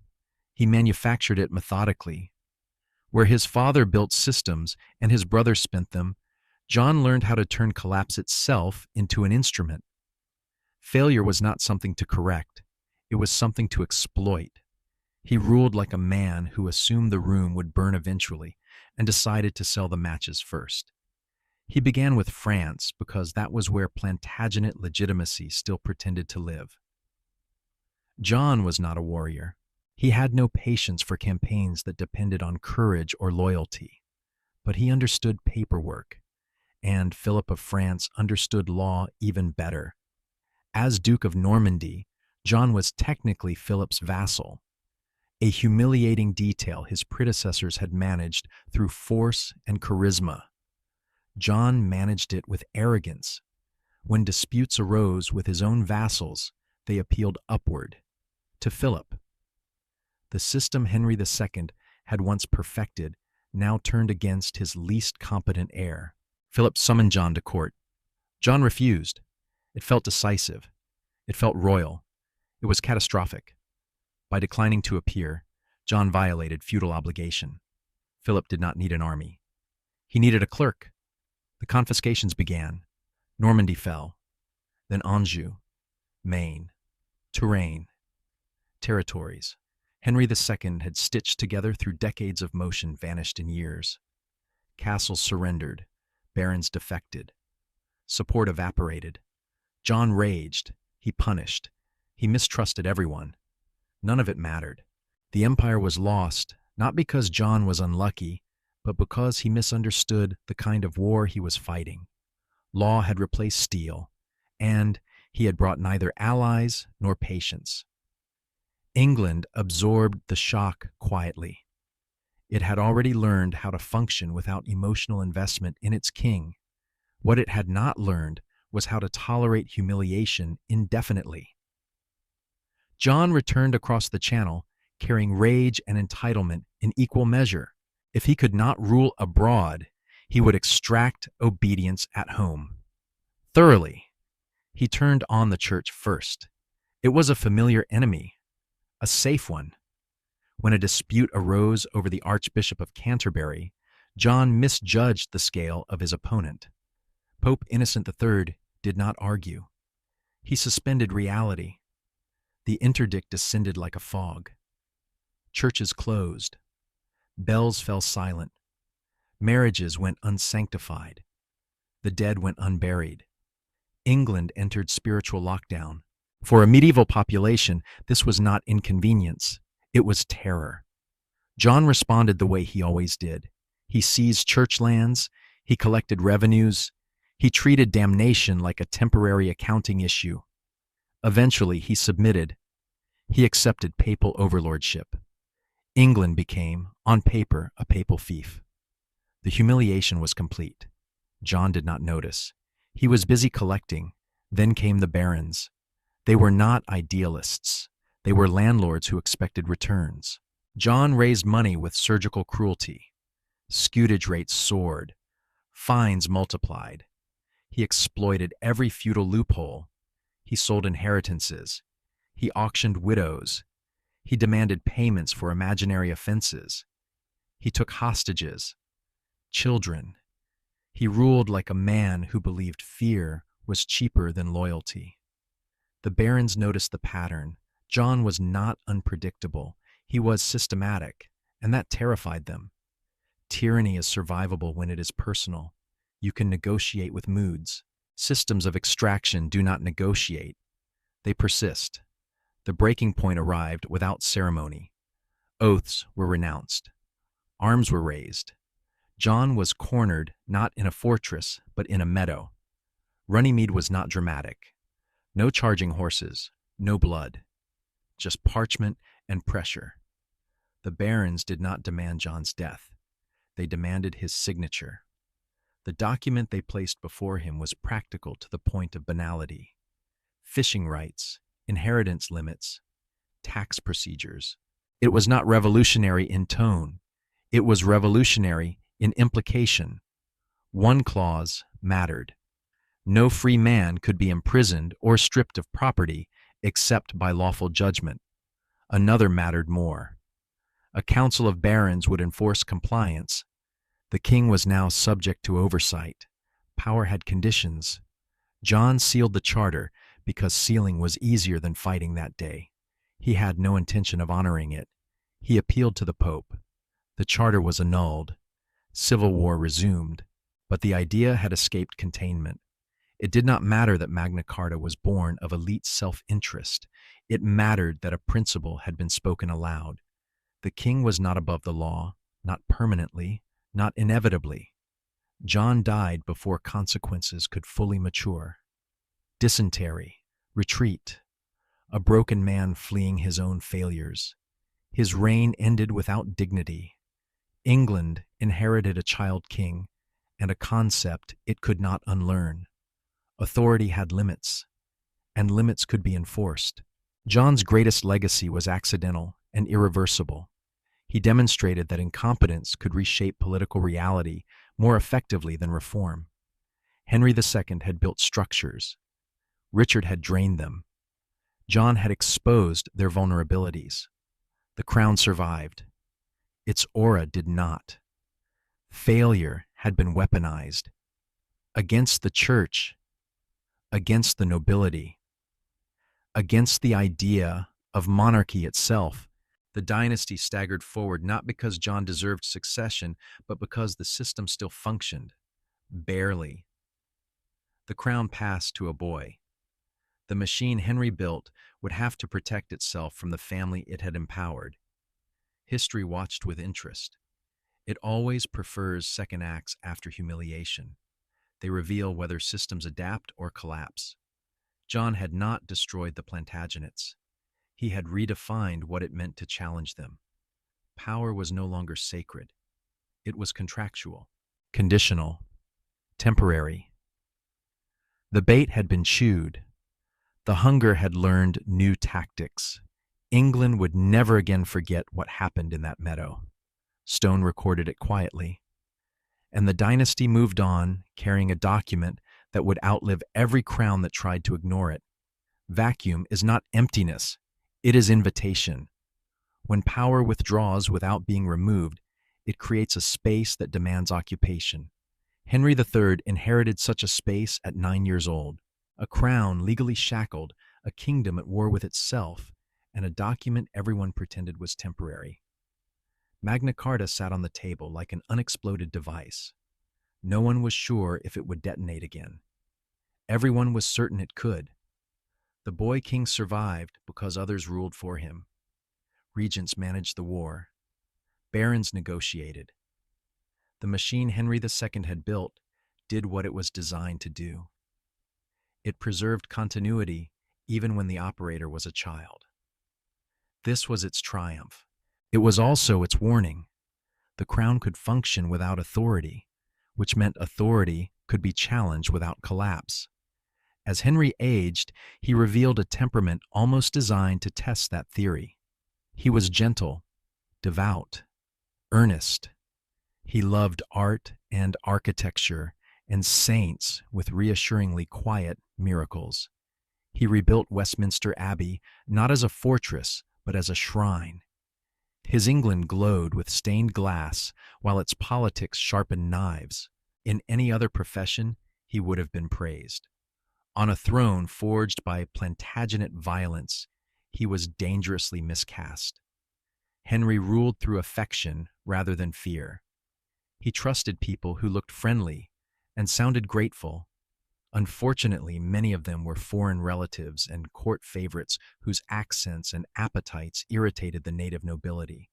He manufactured it methodically. Where his father built systems and his brother spent them, John learned how to turn collapse itself into an instrument. Failure was not something to correct. It was something to exploit. He ruled like a man who assumed the room would burn eventually and decided to sell the matches first. He began with France because that was where Plantagenet legitimacy still pretended to live. John was not a warrior. He had no patience for campaigns that depended on courage or loyalty. But he understood paperwork, and Philip of France understood law even better. As Duke of Normandy, John was technically Philip's vassal, a humiliating detail his predecessors had managed through force and charisma. John managed it with arrogance. When disputes arose with his own vassals, they appealed upward, to Philip. The system Henry II had once perfected now turned against his least competent heir. Philip summoned John to court. John refused. It felt decisive. It felt royal. It was catastrophic. By declining to appear, John violated feudal obligation. Philip did not need an army. He needed a clerk. The confiscations began. Normandy fell, then Anjou, Maine, Touraine, territories. Henry II had stitched together through decades of motion vanished in years. Castles surrendered, barons defected, support evaporated. John raged, he punished, he mistrusted everyone. None of it mattered. The empire was lost, not because John was unlucky, but because he misunderstood the kind of war he was fighting. Law had replaced steel, and he had brought neither allies nor patience. England absorbed the shock quietly. It had already learned how to function without emotional investment in its king. What it had not learned was how to tolerate humiliation indefinitely. John returned across the Channel, carrying rage and entitlement in equal measure. If he could not rule abroad, he would extract obedience at home. Thoroughly. He turned on the church first. It was a familiar enemy, a safe one. When a dispute arose over the Archbishop of Canterbury, John misjudged the scale of his opponent. Pope Innocent III did not argue. He suspended reality. The interdict descended like a fog. Churches closed. Bells fell silent. Marriages went unsanctified. The dead went unburied. England entered spiritual lockdown. For a medieval population, this was not inconvenience. It was terror. John responded the way he always did. He seized church lands. He collected revenues. He treated damnation like a temporary accounting issue. Eventually, he submitted. He accepted papal overlordship. England became, on paper, a papal fief. The humiliation was complete. John did not notice. He was busy collecting. Then came the barons. They were not idealists. They were landlords who expected returns. John raised money with surgical cruelty. Scutage rates soared. Fines multiplied. He exploited every feudal loophole. He sold inheritances. He auctioned widows. He demanded payments for imaginary offenses. He took hostages, children. He ruled like a man who believed fear was cheaper than loyalty. The barons noticed the pattern. John was not unpredictable. He was systematic, and that terrified them. Tyranny is survivable when it is personal. You can negotiate with moods. Systems of extraction do not negotiate. They persist. The breaking point arrived without ceremony. Oaths were renounced. Arms were raised. John was cornered not in a fortress, but in a meadow. Runnymede was not dramatic. No charging horses, no blood. Just parchment and pressure. The barons did not demand John's death. They demanded his signature. The document they placed before him was practical to the point of banality. Fishing rights, inheritance limits, tax procedures. It was not revolutionary in tone. It was revolutionary in implication. One clause mattered. No free man could be imprisoned or stripped of property except by lawful judgment. Another mattered more. A council of barons would enforce compliance. The king was now subject to oversight. Power had conditions. John sealed the charter because sealing was easier than fighting that day. He had no intention of honoring it. He appealed to the Pope. The charter was annulled. Civil war resumed, but the idea had escaped containment. It did not matter that Magna Carta was born of elite self-interest. It mattered that a principle had been spoken aloud. The king was not above the law, not permanently, not inevitably. John died before consequences could fully mature. Dysentery, retreat, a broken man fleeing his own failures. His reign ended without dignity. England inherited a child king and a concept it could not unlearn. Authority had limits, and limits could be enforced. John's greatest legacy was accidental and irreversible. He demonstrated that incompetence could reshape political reality more effectively than reform. Henry II had built structures. Richard had drained them. John had exposed their vulnerabilities. The crown survived. Its aura did not. Failure had been weaponized against the church, against the nobility, against the idea of monarchy itself. The dynasty staggered forward not because John deserved succession, but because the system still functioned. Barely. The crown passed to a boy. The machine Henry built would have to protect itself from the family it had empowered. History watched with interest. It always prefers second acts after humiliation. They reveal whether systems adapt or collapse. John had not destroyed the Plantagenets. He had redefined what it meant to challenge them. Power was no longer sacred. It was contractual, conditional, temporary. The bait had been chewed. The hunger had learned new tactics. England would never again forget what happened in that meadow. Stone recorded it quietly. And the dynasty moved on, carrying a document that would outlive every crown that tried to ignore it. Vacuum is not emptiness, it is invitation. When power withdraws without being removed, it creates a space that demands occupation. Henry III inherited such a space at 9 years old. A crown legally shackled, a kingdom at war with itself, and a document everyone pretended was temporary. Magna Carta sat on the table like an unexploded device. No one was sure if it would detonate again. Everyone was certain it could. The boy king survived because others ruled for him. Regents managed the war. Barons negotiated. The machine Henry II had built did what it was designed to do. It preserved continuity even when the operator was a child. This was its triumph. It was also its warning. The crown could function without authority, which meant authority could be challenged without collapse. As Henry aged, he revealed a temperament almost designed to test that theory. He was gentle, devout, earnest. He loved art and architecture and saints with reassuringly quiet miracles. He rebuilt Westminster Abbey not as a fortress, but as a shrine. His England glowed with stained glass, while its politics sharpened knives. In any other profession, he would have been praised. On a throne forged by Plantagenet violence, he was dangerously miscast. Henry ruled through affection rather than fear. He trusted people who looked friendly and sounded grateful. Unfortunately, many of them were foreign relatives and court favorites whose accents and appetites irritated the native nobility.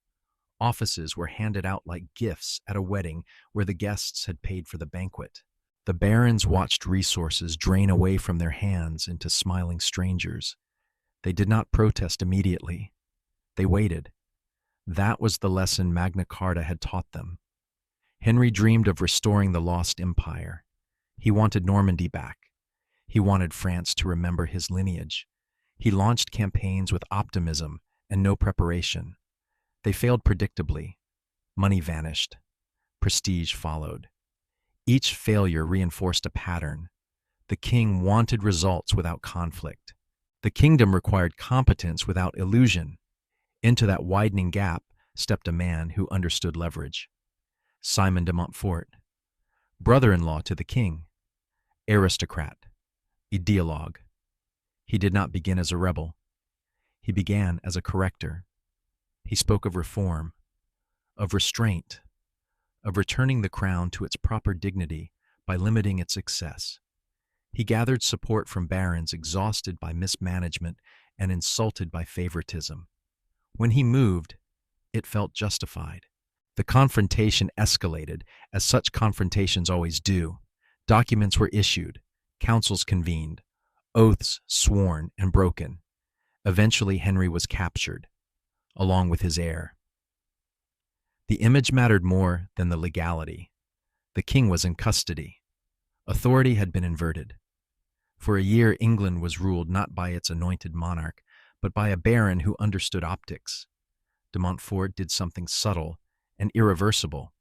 Offices were handed out like gifts at a wedding where the guests had paid for the banquet. The barons watched resources drain away from their hands into smiling strangers. They did not protest immediately. They waited. That was the lesson Magna Carta had taught them. Henry dreamed of restoring the lost empire. He wanted Normandy back. He wanted France to remember his lineage. He launched campaigns with optimism and no preparation. They failed predictably. Money vanished. Prestige followed. Each failure reinforced a pattern. The king wanted results without conflict. The kingdom required competence without illusion. Into that widening gap stepped a man who understood leverage. Simon de Montfort, brother-in-law to the king, aristocrat, ideologue. He did not begin as a rebel. He began as a corrector. He spoke of reform, of restraint, of returning the crown to its proper dignity by limiting its excess. He gathered support from barons exhausted by mismanagement and insulted by favoritism. When he moved, it felt justified. The confrontation escalated, as such confrontations always do. Documents were issued, councils convened, oaths sworn and broken. Eventually, Henry was captured, along with his heir. The image mattered more than the legality. The king was in custody. Authority had been inverted. For a year, England was ruled not by its anointed monarch, but by a baron who understood optics. De Montfort did something subtle and irreversible.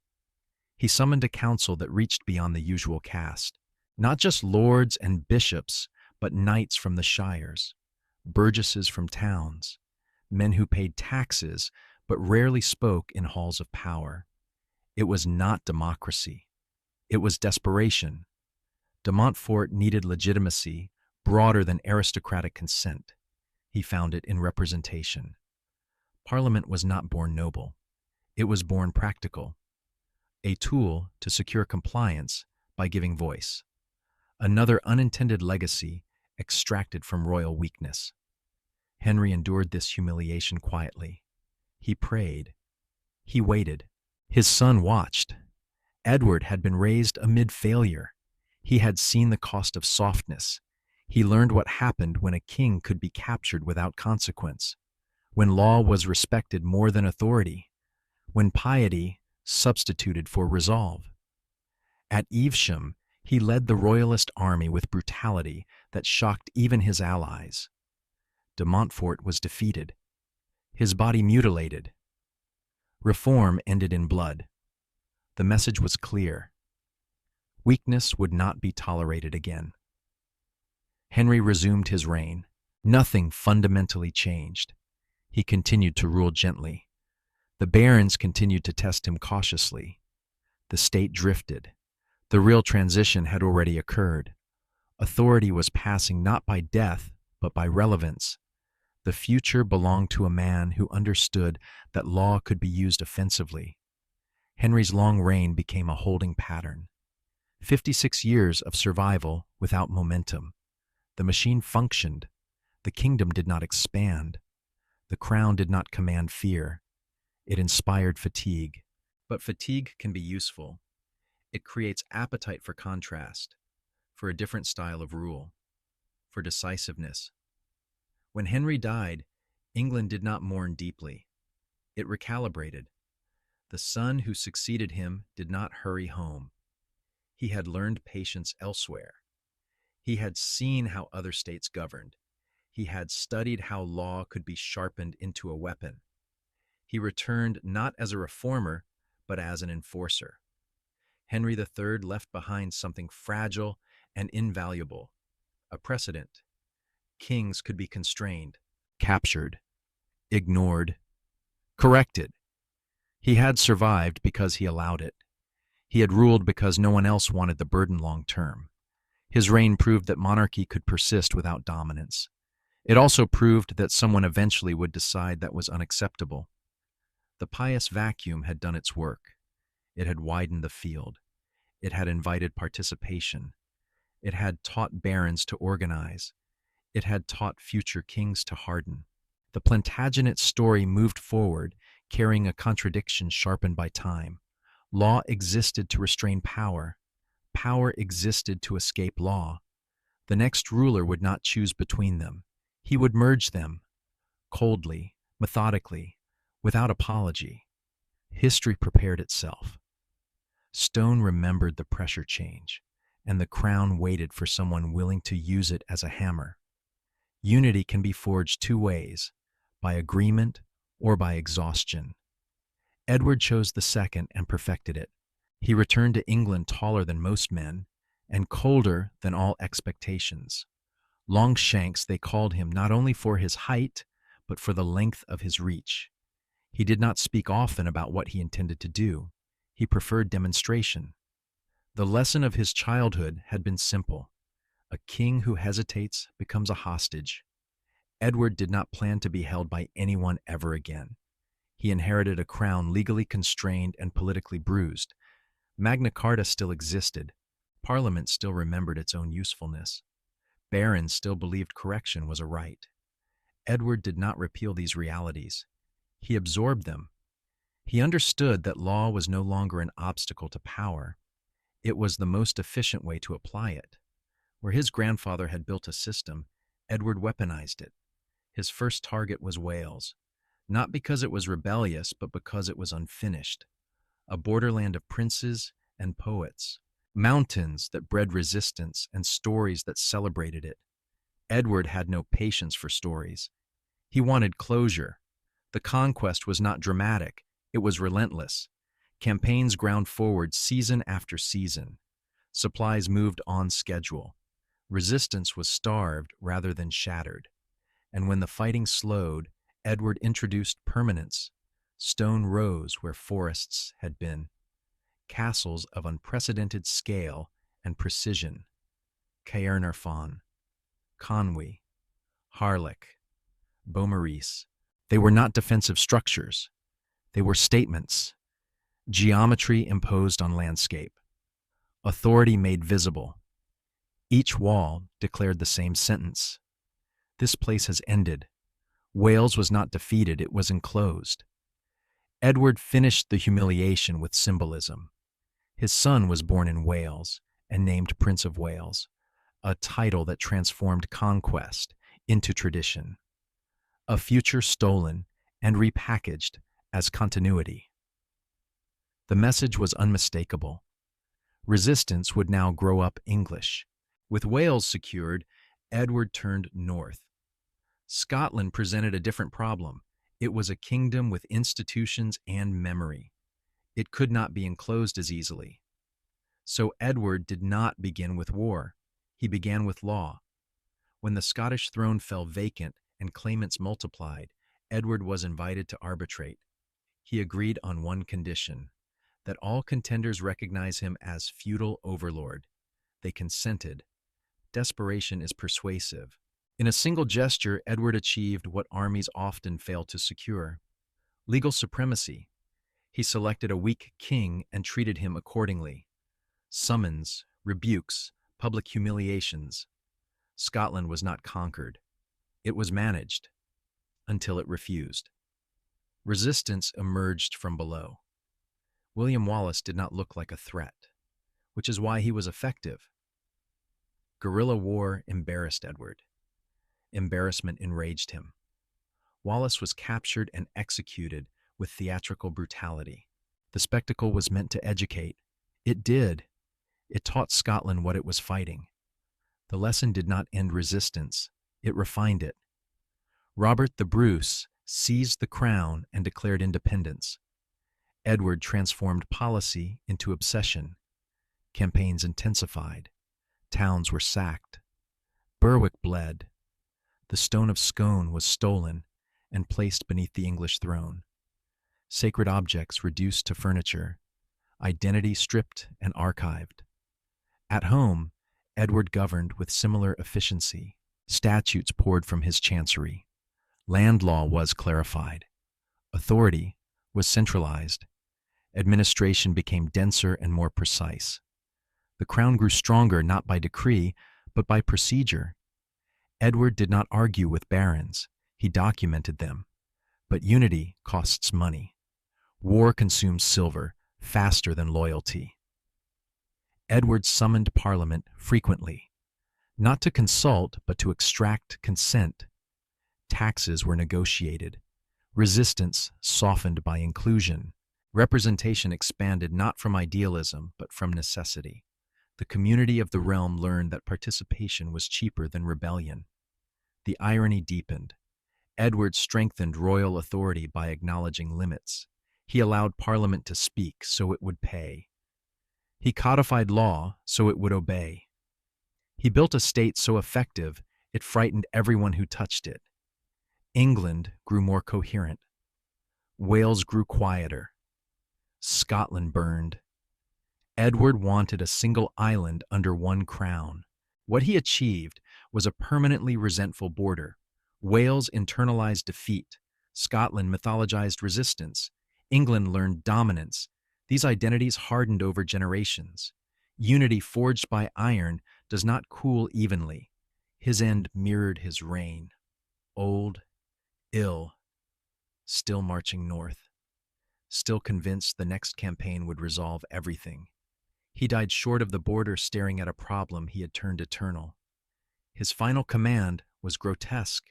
He summoned a council that reached beyond the usual caste. Not just lords and bishops, but knights from the shires, burgesses from towns, men who paid taxes but rarely spoke in halls of power. It was not democracy. It was desperation. De Montfort needed legitimacy broader than aristocratic consent. He found it in representation. Parliament was not born noble. It was born practical, a tool to secure compliance by giving voice. Another unintended legacy extracted from royal weakness. Henry endured this humiliation quietly. He prayed. He waited. His son watched. Edward had been raised amid failure. He had seen the cost of softness. He learned what happened when a king could be captured without consequence, when law was respected more than authority, when piety substituted for resolve. At Evesham, he led the royalist army with brutality that shocked even his allies. De Montfort was defeated, his body mutilated. Reform ended in blood. The message was clear. Weakness would not be tolerated again. Henry resumed his reign. Nothing fundamentally changed. He continued to rule gently. The barons continued to test him cautiously. The state drifted. The real transition had already occurred. Authority was passing not by death, but by relevance. The future belonged to a man who understood that law could be used offensively. Henry's long reign became a holding pattern. 56 years of survival without momentum. The machine functioned. The kingdom did not expand. The crown did not command fear. It inspired fatigue. But fatigue can be useful. It creates appetite for contrast, for a different style of rule, for decisiveness. When Henry died, England did not mourn deeply. It recalibrated. The son who succeeded him did not hurry home. He had learned patience elsewhere. He had seen how other states governed. He had studied how law could be sharpened into a weapon. He returned not as a reformer, but as an enforcer. Henry III left behind something fragile and invaluable, a precedent. Kings could be constrained, captured, ignored, corrected. He had survived because he allowed it. He had ruled because no one else wanted the burden long term. His reign proved that monarchy could persist without dominance. It also proved that someone eventually would decide that was unacceptable. The pious vacuum had done its work. It had widened the field. It had invited participation. It had taught barons to organize. It had taught future kings to harden. The Plantagenet story moved forward, carrying a contradiction sharpened by time. Law existed to restrain power. Power existed to escape law. The next ruler would not choose between them. He would merge them, coldly, methodically, without apology. History prepared itself. Stone remembered the pressure change, and the crown waited for someone willing to use it as a hammer. Unity can be forged two ways, by agreement or by exhaustion. Edward chose the second and perfected it. He returned to England taller than most men and colder than all expectations. Longshanks, they called him not only for his height, but for the length of his reach. He did not speak often about what he intended to do. He preferred demonstration. The lesson of his childhood had been simple. A king who hesitates becomes a hostage. Edward did not plan to be held by anyone ever again. He inherited a crown legally constrained and politically bruised. Magna Carta still existed. Parliament still remembered its own usefulness. Barons still believed correction was a right. Edward did not repeal these realities. He absorbed them. He understood that law was no longer an obstacle to power. It was the most efficient way to apply it. Where his grandfather had built a system, Edward weaponized it. His first target was Wales, not because it was rebellious, but because it was unfinished. A borderland of princes and poets, mountains that bred resistance and stories that celebrated it. Edward had no patience for stories. He wanted closure. The conquest was not dramatic, it was relentless. Campaigns ground forward season after season. Supplies moved on schedule. Resistance was starved rather than shattered. And when the fighting slowed, Edward introduced permanence. Stone rose where forests had been. castles of unprecedented scale and precision. Caernarfon, Conwy, Harlech, Beaumaris. They were not defensive structures. They were statements. Geometry imposed on landscape. Authority made visible. Each wall declared the same sentence. This place has ended. Wales was not defeated, it was enclosed. Edward finished the humiliation with symbolism. His son was born in Wales and named Prince of Wales, a title that transformed conquest into tradition. A future stolen and repackaged as continuity. The message was unmistakable. Resistance would now grow up English. With Wales secured, Edward turned north. Scotland presented a different problem. It was a kingdom with institutions and memory. It could not be enclosed as easily. So Edward did not begin with war. He began with law. When the Scottish throne fell vacant and claimants multiplied, Edward was invited to arbitrate. He agreed on one condition, that all contenders recognize him as feudal overlord. They consented. Desperation is persuasive. In a single gesture, Edward achieved what armies often fail to secure: legal supremacy. He selected a weak king and treated him accordingly. Summons, rebukes, public humiliations. Scotland was not conquered. It was managed, until it refused. Resistance emerged from below. William Wallace did not look like a threat, which is why he was effective. Guerrilla war embarrassed Edward. Embarrassment enraged him. Wallace was captured and executed with theatrical brutality. The spectacle was meant to educate. It did. It taught Scotland what it was fighting. The lesson did not end resistance. It refined it. Robert the Bruce seized the crown and declared independence. Edward transformed policy into obsession. Campaigns intensified. Towns were sacked. Berwick bled. The stone of Scone was stolen and placed beneath the English throne. Sacred objects reduced to furniture. Identity stripped and archived. At home, Edward governed with similar efficiency. Statutes poured from his chancery. Land law was clarified. Authority was centralized. Administration became denser and more precise. The crown grew stronger not by decree, but by procedure. Edward did not argue with barons. He documented them. But unity costs money. War consumes silver faster than loyalty. Edward summoned Parliament frequently, not to consult, but to extract consent. Taxes were negotiated. Resistance softened by inclusion. Representation expanded not from idealism, but from necessity. The community of the realm learned that participation was cheaper than rebellion. The irony deepened. Edward strengthened royal authority by acknowledging limits. He allowed Parliament to speak so it would pay. He codified law so it would obey. He built a state so effective it frightened everyone who touched it. England grew more coherent. Wales grew quieter. Scotland burned. Edward wanted a single island under one crown. What he achieved was a permanently resentful border. Wales internalized defeat. Scotland mythologized resistance. England learned dominance. These identities hardened over generations. Unity forged by iron does not cool evenly. His end mirrored his reign. Old, ill, still marching north. Still convinced the next campaign would resolve everything. He died short of the border, staring at a problem he had turned eternal. His final command was grotesque.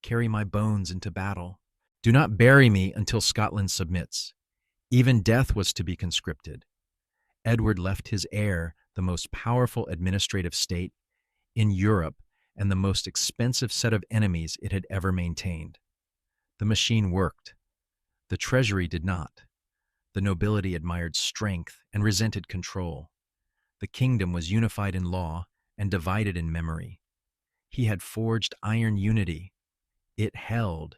Carry my bones into battle. Do not bury me until Scotland submits. Even death was to be conscripted. Edward left his heir the most powerful administrative state in Europe and the most expensive set of enemies it had ever maintained. The machine worked. The treasury did not. The nobility admired strength and resented control. The kingdom was unified in law and divided in memory. He had forged iron unity. It held.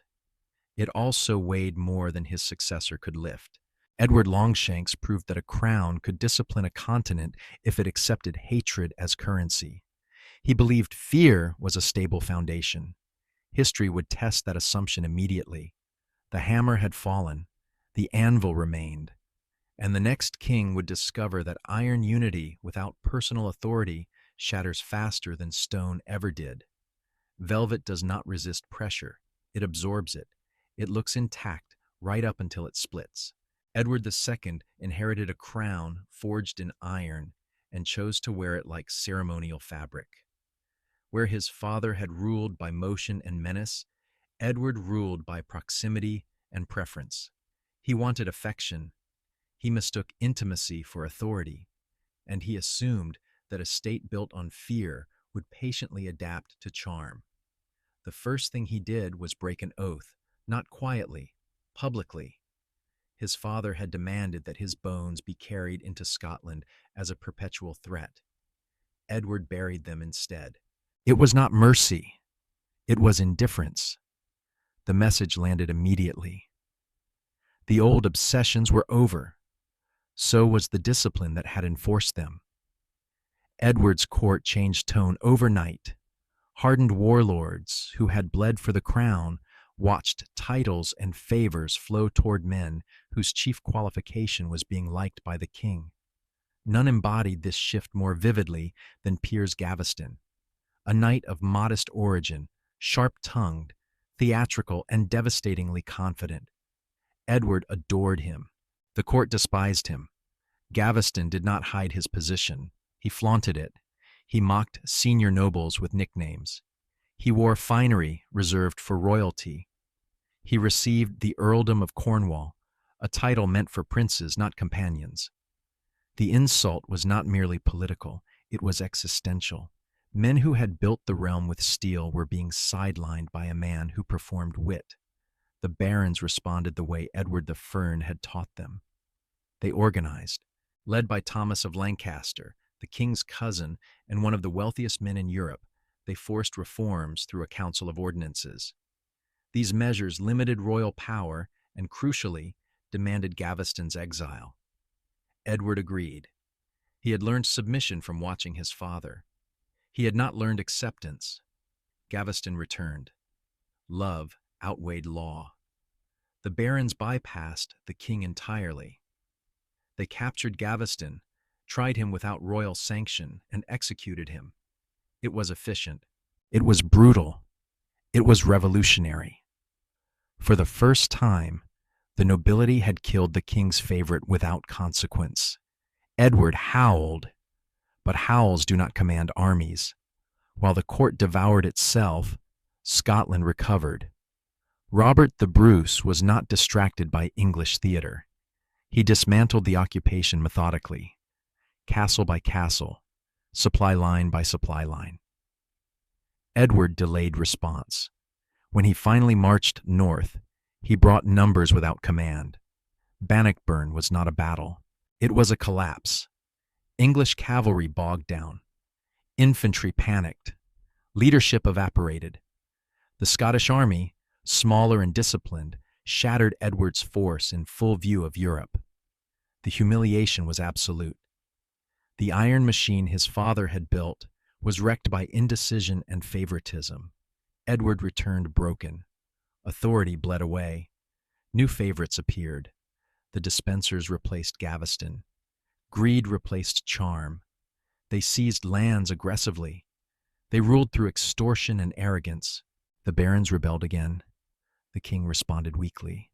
It also weighed more than his successor could lift. Edward Longshanks proved that a crown could discipline a continent if it accepted hatred as currency. He believed fear was a stable foundation. History would test that assumption immediately. The hammer had fallen, the anvil remained, and the next king would discover that iron unity without personal authority shatters faster than stone ever did. Velvet does not resist pressure, it absorbs it. It looks intact right up until it splits. Edward II inherited a crown forged in iron and chose to wear it like ceremonial fabric. Where his father had ruled by motion and menace, Edward ruled by proximity and preference. He wanted affection. He mistook intimacy for authority, and he assumed that a state built on fear would patiently adapt to charm. The first thing he did was break an oath, not quietly, publicly. His father had demanded that his bones be carried into Scotland as a perpetual threat. Edward buried them instead. It was not mercy. It was indifference. The message landed immediately. The old obsessions were over. So was the discipline that had enforced them. Edward's court changed tone overnight. Hardened warlords who had bled for the crown watched titles and favors flow toward men whose chief qualification was being liked by the king. None embodied this shift more vividly than Piers Gaveston, a knight of modest origin, sharp-tongued, theatrical, and devastatingly confident. Edward adored him. The court despised him. Gaveston did not hide his position. He flaunted it. He mocked senior nobles with nicknames. He wore finery reserved for royalty. He received the earldom of Cornwall, a title meant for princes, not companions. The insult was not merely political, it was existential. Men who had built the realm with steel were being sidelined by a man who performed wit. The barons responded the way Edward the Fern had taught them. They organized. Led by Thomas of Lancaster, the king's cousin and one of the wealthiest men in Europe, they forced reforms through a council of ordinances. These measures limited royal power and, crucially, demanded Gaveston's exile. Edward agreed. He had learned submission from watching his father. He had not learned acceptance. Gaveston returned. Love outweighed law. The barons bypassed the king entirely. They captured Gaveston, tried him without royal sanction, and executed him. It was efficient. It was brutal. It was revolutionary. For the first time, the nobility had killed the king's favorite without consequence. Edward howled, but howls do not command armies. While the court devoured itself, Scotland recovered. Robert the Bruce was not distracted by English theater. He dismantled the occupation methodically, castle by castle, supply line by supply line. Edward delayed response. When he finally marched north, he brought numbers without command. Bannockburn was not a battle. It was a collapse. English cavalry bogged down. Infantry panicked. Leadership evaporated. The Scottish army, smaller and disciplined, shattered Edward's force in full view of Europe. The humiliation was absolute. The iron machine his father had built was wrecked by indecision and favoritism. Edward returned broken. Authority bled away. New favorites appeared. The dispensers replaced Gaveston. Greed replaced charm. They seized lands aggressively. They ruled through extortion and arrogance. The barons rebelled again. The king responded weakly.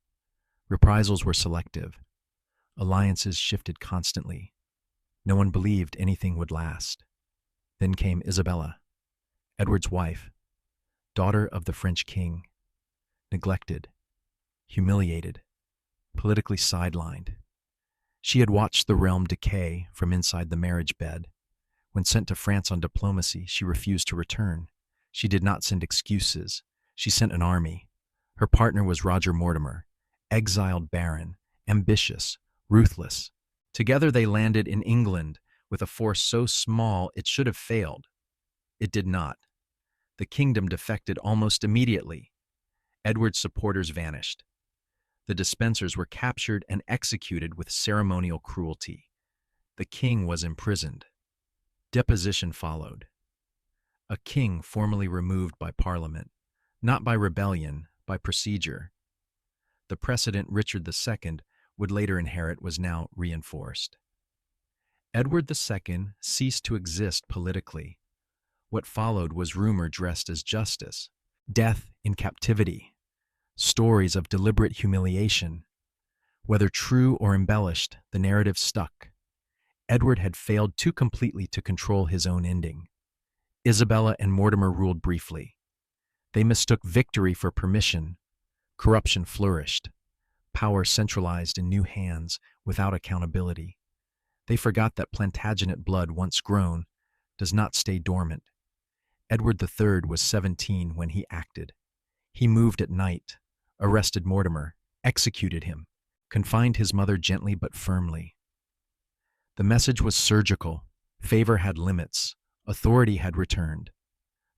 Reprisals were selective. Alliances shifted constantly. No one believed anything would last. Then came Isabella, Edward's wife, daughter of the French king, neglected, humiliated, politically sidelined. She had watched the realm decay from inside the marriage bed. When sent to France on diplomacy, she refused to return. She did not send excuses. She sent an army. Her partner was Roger Mortimer, exiled baron, ambitious, ruthless. Together they landed in England with a force so small it should have failed. It did not. The kingdom defected almost immediately. Edward's supporters vanished. The dispensers were captured and executed with ceremonial cruelty. The king was imprisoned. Deposition followed. A king formally removed by Parliament, not by rebellion, by procedure. The precedent Richard II would later inherit was now reinforced. Edward II ceased to exist politically. What followed was rumor dressed as justice, death in captivity, stories of deliberate humiliation. Whether true or embellished, the narrative stuck. Edward had failed too completely to control his own ending. Isabella and Mortimer ruled briefly. They mistook victory for permission. Corruption flourished. Power centralized in new hands without accountability. They forgot that Plantagenet blood, once grown, does not stay dormant. Edward III was 17 when he acted. He moved at night, arrested Mortimer, executed him, confined his mother gently but firmly. The message was surgical. Favor had limits. Authority had returned.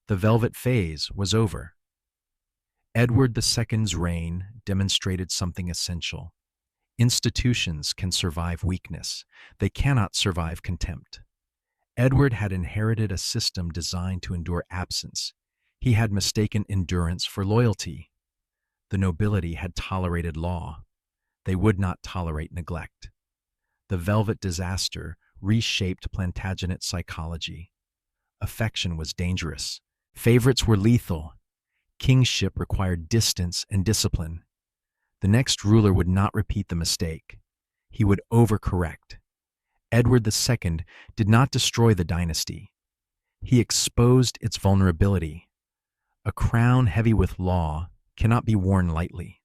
The velvet phase was over. Edward II's reign demonstrated something essential. Institutions can survive weakness. They cannot survive contempt. Edward had inherited a system designed to endure absence. He had mistaken endurance for loyalty. The nobility had tolerated law. They would not tolerate neglect. The Velvet disaster reshaped Plantagenet psychology. Affection was dangerous. Favorites were lethal. Kingship required distance and discipline. The next ruler would not repeat the mistake. He would overcorrect. Edward II did not destroy the dynasty. He exposed its vulnerability. A crown heavy with law cannot be worn lightly.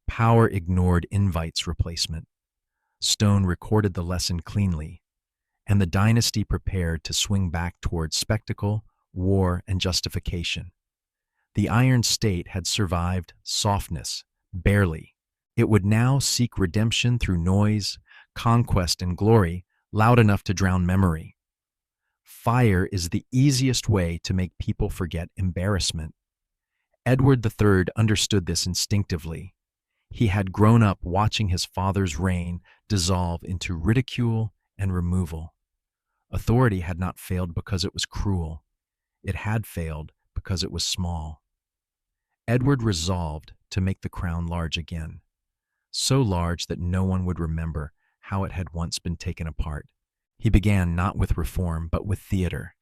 Power ignored invites replacement. Stone recorded the lesson cleanly, and the dynasty prepared to swing back towards spectacle, war, and justification. The Iron State had survived softness, barely. It would now seek redemption through noise, conquest, and glory, loud enough to drown memory. Fire is the easiest way to make people forget embarrassment. Edward III understood this instinctively. He had grown up watching his father's reign dissolve into ridicule and removal. Authority had not failed because it was cruel. It had failed because it was small. Edward resolved to make the crown large again, so large that no one would remember how it had once been taken apart. He began not with reform, but with theater.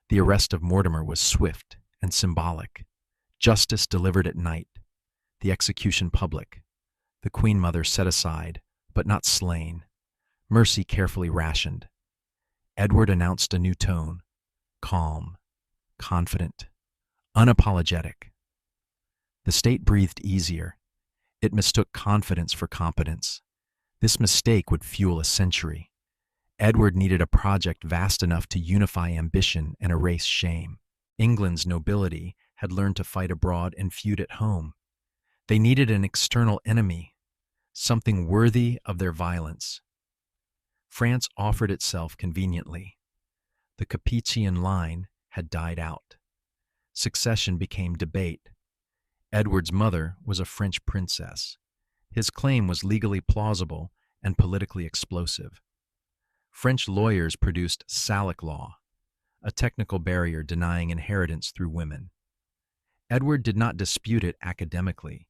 The arrest of Mortimer was swift and symbolic. Justice delivered at night. The execution public. The Queen Mother set aside, but not slain. Mercy carefully rationed. Edward announced a new tone. Calm, confident, unapologetic. The state breathed easier. It mistook confidence for competence. This mistake would fuel a century. Edward needed a project vast enough to unify ambition and erase shame. England's nobility had learned to fight abroad and feud at home. They needed an external enemy, something worthy of their violence. France offered itself conveniently. The Capetian line had died out. Succession became debate. Edward's mother was a French princess. His claim was legally plausible and politically explosive. French lawyers produced Salic law, a technical barrier denying inheritance through women. Edward did not dispute it academically.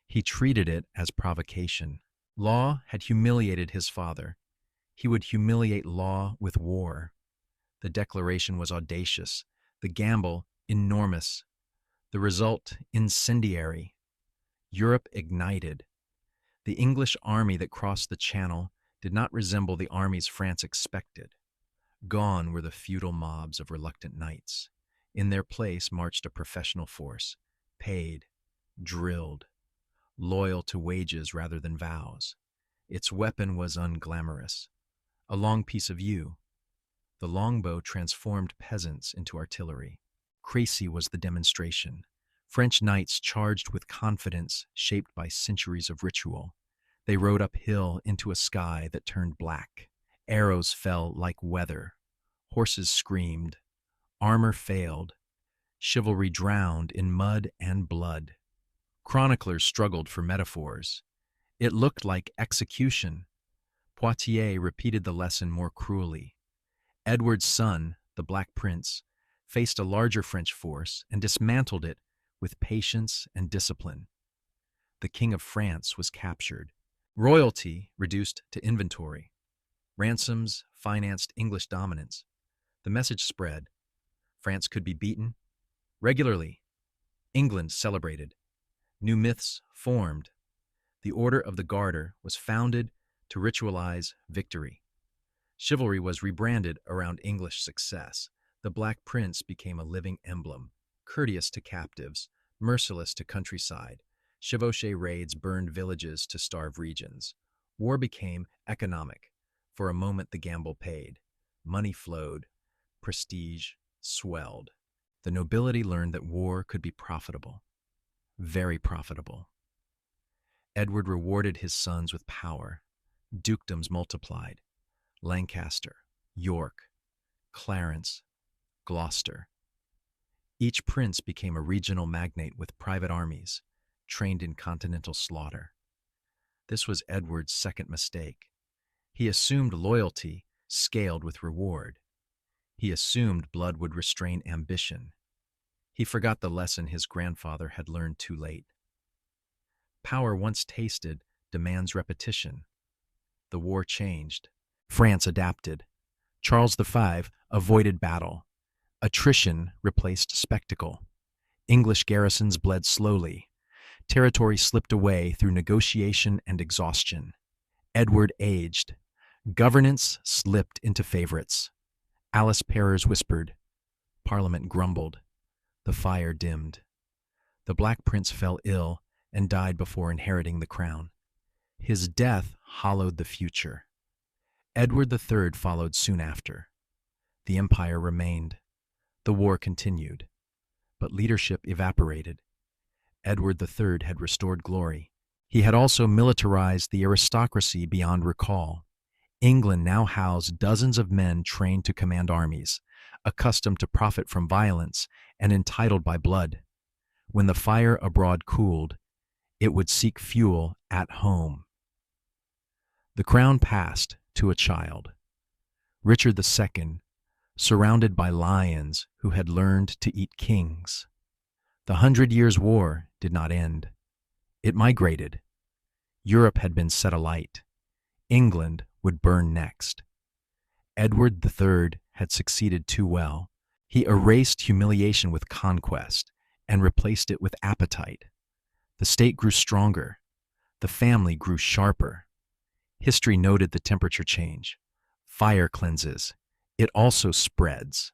He treated it as provocation. Law had humiliated his father. He would humiliate law with war. The declaration was audacious, the gamble enormous, the result incendiary. Europe ignited. The English army that crossed the Channel did not resemble the armies France expected. Gone were the feudal mobs of reluctant knights. In their place marched a professional force, paid, drilled, loyal to wages rather than vows. Its weapon was unglamorous, a long piece of yew. The longbow transformed peasants into artillery. Crécy was the demonstration. French knights charged with confidence shaped by centuries of ritual. They rode uphill into a sky that turned black. Arrows fell like weather. Horses screamed. Armor failed. Chivalry drowned in mud and blood. Chroniclers struggled for metaphors. It looked like execution. Poitiers repeated the lesson more cruelly. Edward's son, the Black Prince, faced a larger French force and dismantled it with patience and discipline. The King of France was captured. Royalty reduced to inventory. Ransoms financed English dominance. The message spread. France could be beaten regularly. England celebrated. New myths formed. The Order of the Garter was founded to ritualize victory. Chivalry was rebranded around English success. The Black Prince became a living emblem, courteous to captives, merciless to countryside. Chevauché raids burned villages to starve regions. War became economic. For a moment the gamble paid. Money flowed. Prestige swelled. The nobility learned that war could be profitable. Very profitable. Edward rewarded his sons with power. Dukedoms multiplied. Lancaster, York, Clarence, Gloucester. Each prince became a regional magnate with private armies, trained in continental slaughter. This was Edward's second mistake. He assumed loyalty scaled with reward. He assumed blood would restrain ambition. He forgot the lesson his grandfather had learned too late. Power once tasted demands repetition. The war changed. France adapted. Charles V avoided battle. Attrition replaced spectacle. English garrisons bled slowly. Territory slipped away through negotiation and exhaustion. Edward aged. Governance slipped into favorites. Alice Perrers whispered. Parliament grumbled. The fire dimmed. The Black Prince fell ill and died before inheriting the crown. His death hollowed the future. Edward III followed soon after. The empire remained. The war continued. But leadership evaporated. Edward III had restored glory. He had also militarized the aristocracy beyond recall. England now housed dozens of men trained to command armies, accustomed to profit from violence and entitled by blood. When the fire abroad cooled, it would seek fuel at home. The crown passed to a child, Richard II, surrounded by lions who had learned to eat kings. The 100 Years' War did not end. It migrated. Europe had been set alight. England would burn next. Edward III had succeeded too well. He erased humiliation with conquest and replaced it with appetite. The state grew stronger. The family grew sharper. History noted the temperature change. Fire cleanses. It also spreads.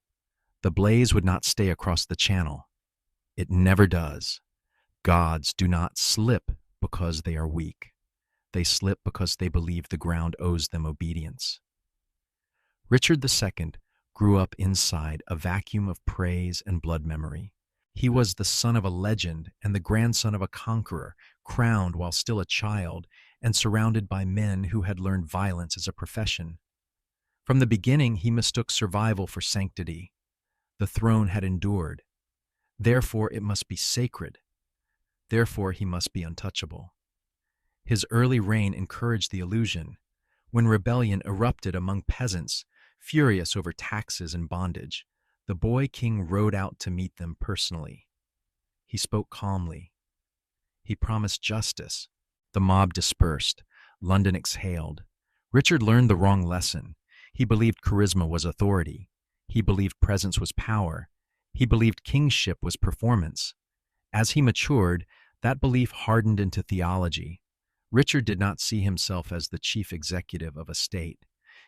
The blaze would not stay across the channel. It never does. Gods do not slip because they are weak. They slip because they believe the ground owes them obedience. Richard II grew up inside a vacuum of praise and blood memory. He was the son of a legend and the grandson of a conqueror, crowned while still a child and surrounded by men who had learned violence as a profession. From the beginning, he mistook survival for sanctity. The throne had endured. Therefore, it must be sacred. Therefore, he must be untouchable. His early reign encouraged the illusion. When rebellion erupted among peasants, furious over taxes and bondage, the boy king rode out to meet them personally. He spoke calmly. He promised justice. The mob dispersed. London exhaled. Richard learned the wrong lesson. He believed charisma was authority. He believed presence was power. He believed kingship was performance. As he matured, that belief hardened into theology. Richard did not see himself as the chief executive of a state.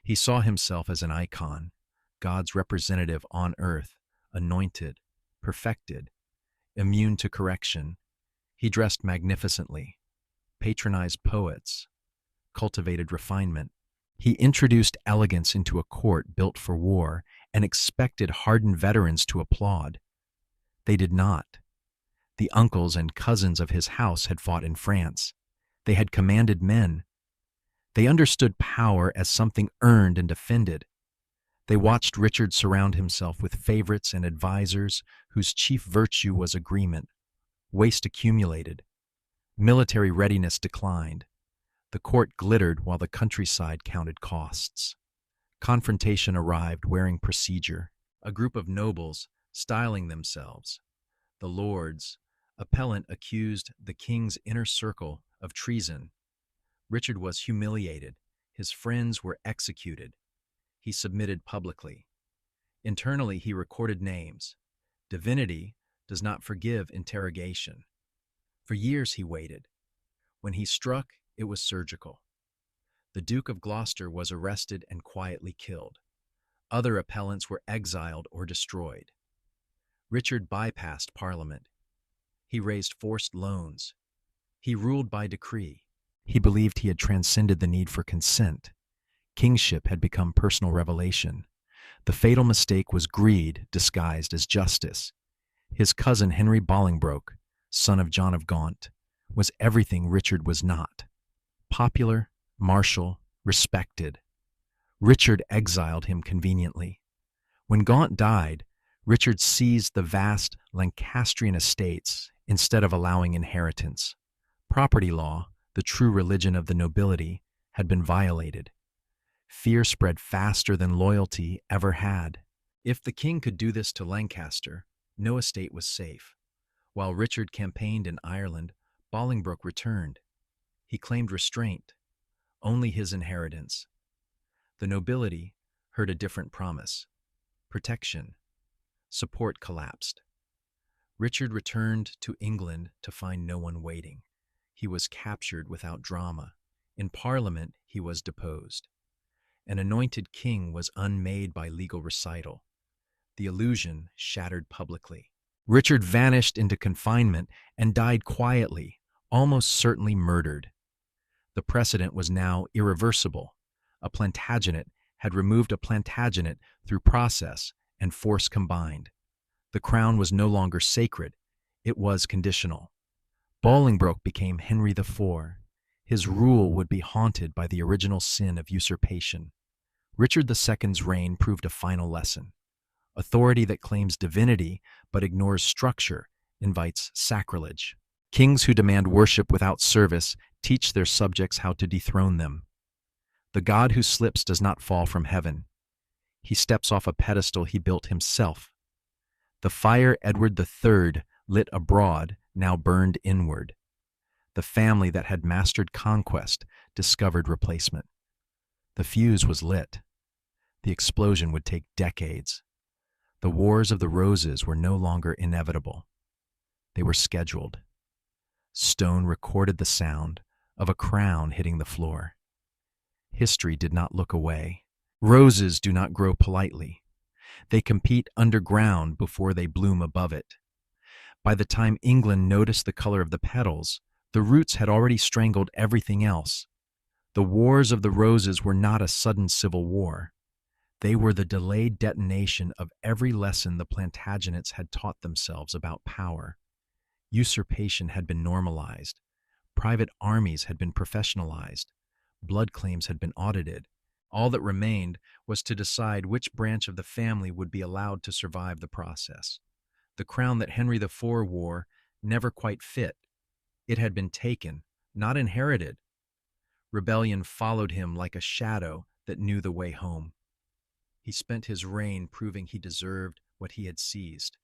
He saw himself as an icon, God's representative on earth, anointed, perfected, immune to correction. He dressed magnificently, patronized poets, cultivated refinement. He introduced elegance into a court built for war and expected hardened veterans to applaud. They did not. The uncles and cousins of his house had fought in France. They had commanded men. They understood power as something earned and defended. They watched Richard surround himself with favorites and advisors whose chief virtue was agreement. Waste accumulated. Military readiness declined. The court glittered while the countryside counted costs. Confrontation arrived wearing procedure. A group of nobles, styling themselves the lords, appellant accused the king's inner circle of treason. Richard was humiliated. His friends were executed. He submitted publicly. Internally, he recorded names. Divinity does not forgive interrogation. For years he waited. When he struck, it was surgical. The Duke of Gloucester was arrested and quietly killed. Other appellants were exiled or destroyed. Richard bypassed Parliament. He raised forced loans. He ruled by decree. He believed he had transcended the need for consent. Kingship had become personal revelation. The fatal mistake was greed disguised as justice. His cousin Henry Bolingbroke, son of John of Gaunt, was everything Richard was not. Popular, martial, respected. Richard exiled him conveniently. When Gaunt died, Richard seized the vast Lancastrian estates instead of allowing inheritance. Property law, the true religion of the nobility, had been violated. Fear spread faster than loyalty ever had. If the king could do this to Lancaster, no estate was safe. While Richard campaigned in Ireland, Bolingbroke returned. He claimed restraint, only his inheritance. The nobility heard a different promise: protection. Support collapsed. Richard returned to England to find no one waiting. He was captured without drama. In Parliament, he was deposed. An anointed king was unmade by legal recital. The illusion shattered publicly. Richard vanished into confinement and died quietly, almost certainly murdered. The precedent was now irreversible. A Plantagenet had removed a Plantagenet through process and force combined. The crown was no longer sacred, it was conditional. Bolingbroke became Henry IV. His rule would be haunted by the original sin of usurpation. Richard II's reign proved a final lesson. Authority that claims divinity but ignores structure invites sacrilege. Kings who demand worship without service teach their subjects how to dethrone them. The God who slips does not fall from heaven. He steps off a pedestal he built himself. The fire Edward III lit abroad now burned inward. The family that had mastered conquest discovered replacement. The fuse was lit. The explosion would take decades. The Wars of the Roses were no longer inevitable. They were scheduled. Stone recorded the sound of a crown hitting the floor. History did not look away. Roses do not grow politely. They compete underground before they bloom above it. By the time England noticed the color of the petals, the roots had already strangled everything else. The Wars of the Roses were not a sudden civil war. They were the delayed detonation of every lesson the Plantagenets had taught themselves about power. Usurpation had been normalized. Private armies had been professionalized. Blood claims had been audited. All that remained was to decide which branch of the family would be allowed to survive the process. The crown that Henry IV wore never quite fit. It had been taken, not inherited. Rebellion followed him like a shadow that knew the way home. He spent his reign proving he deserved what he had seized.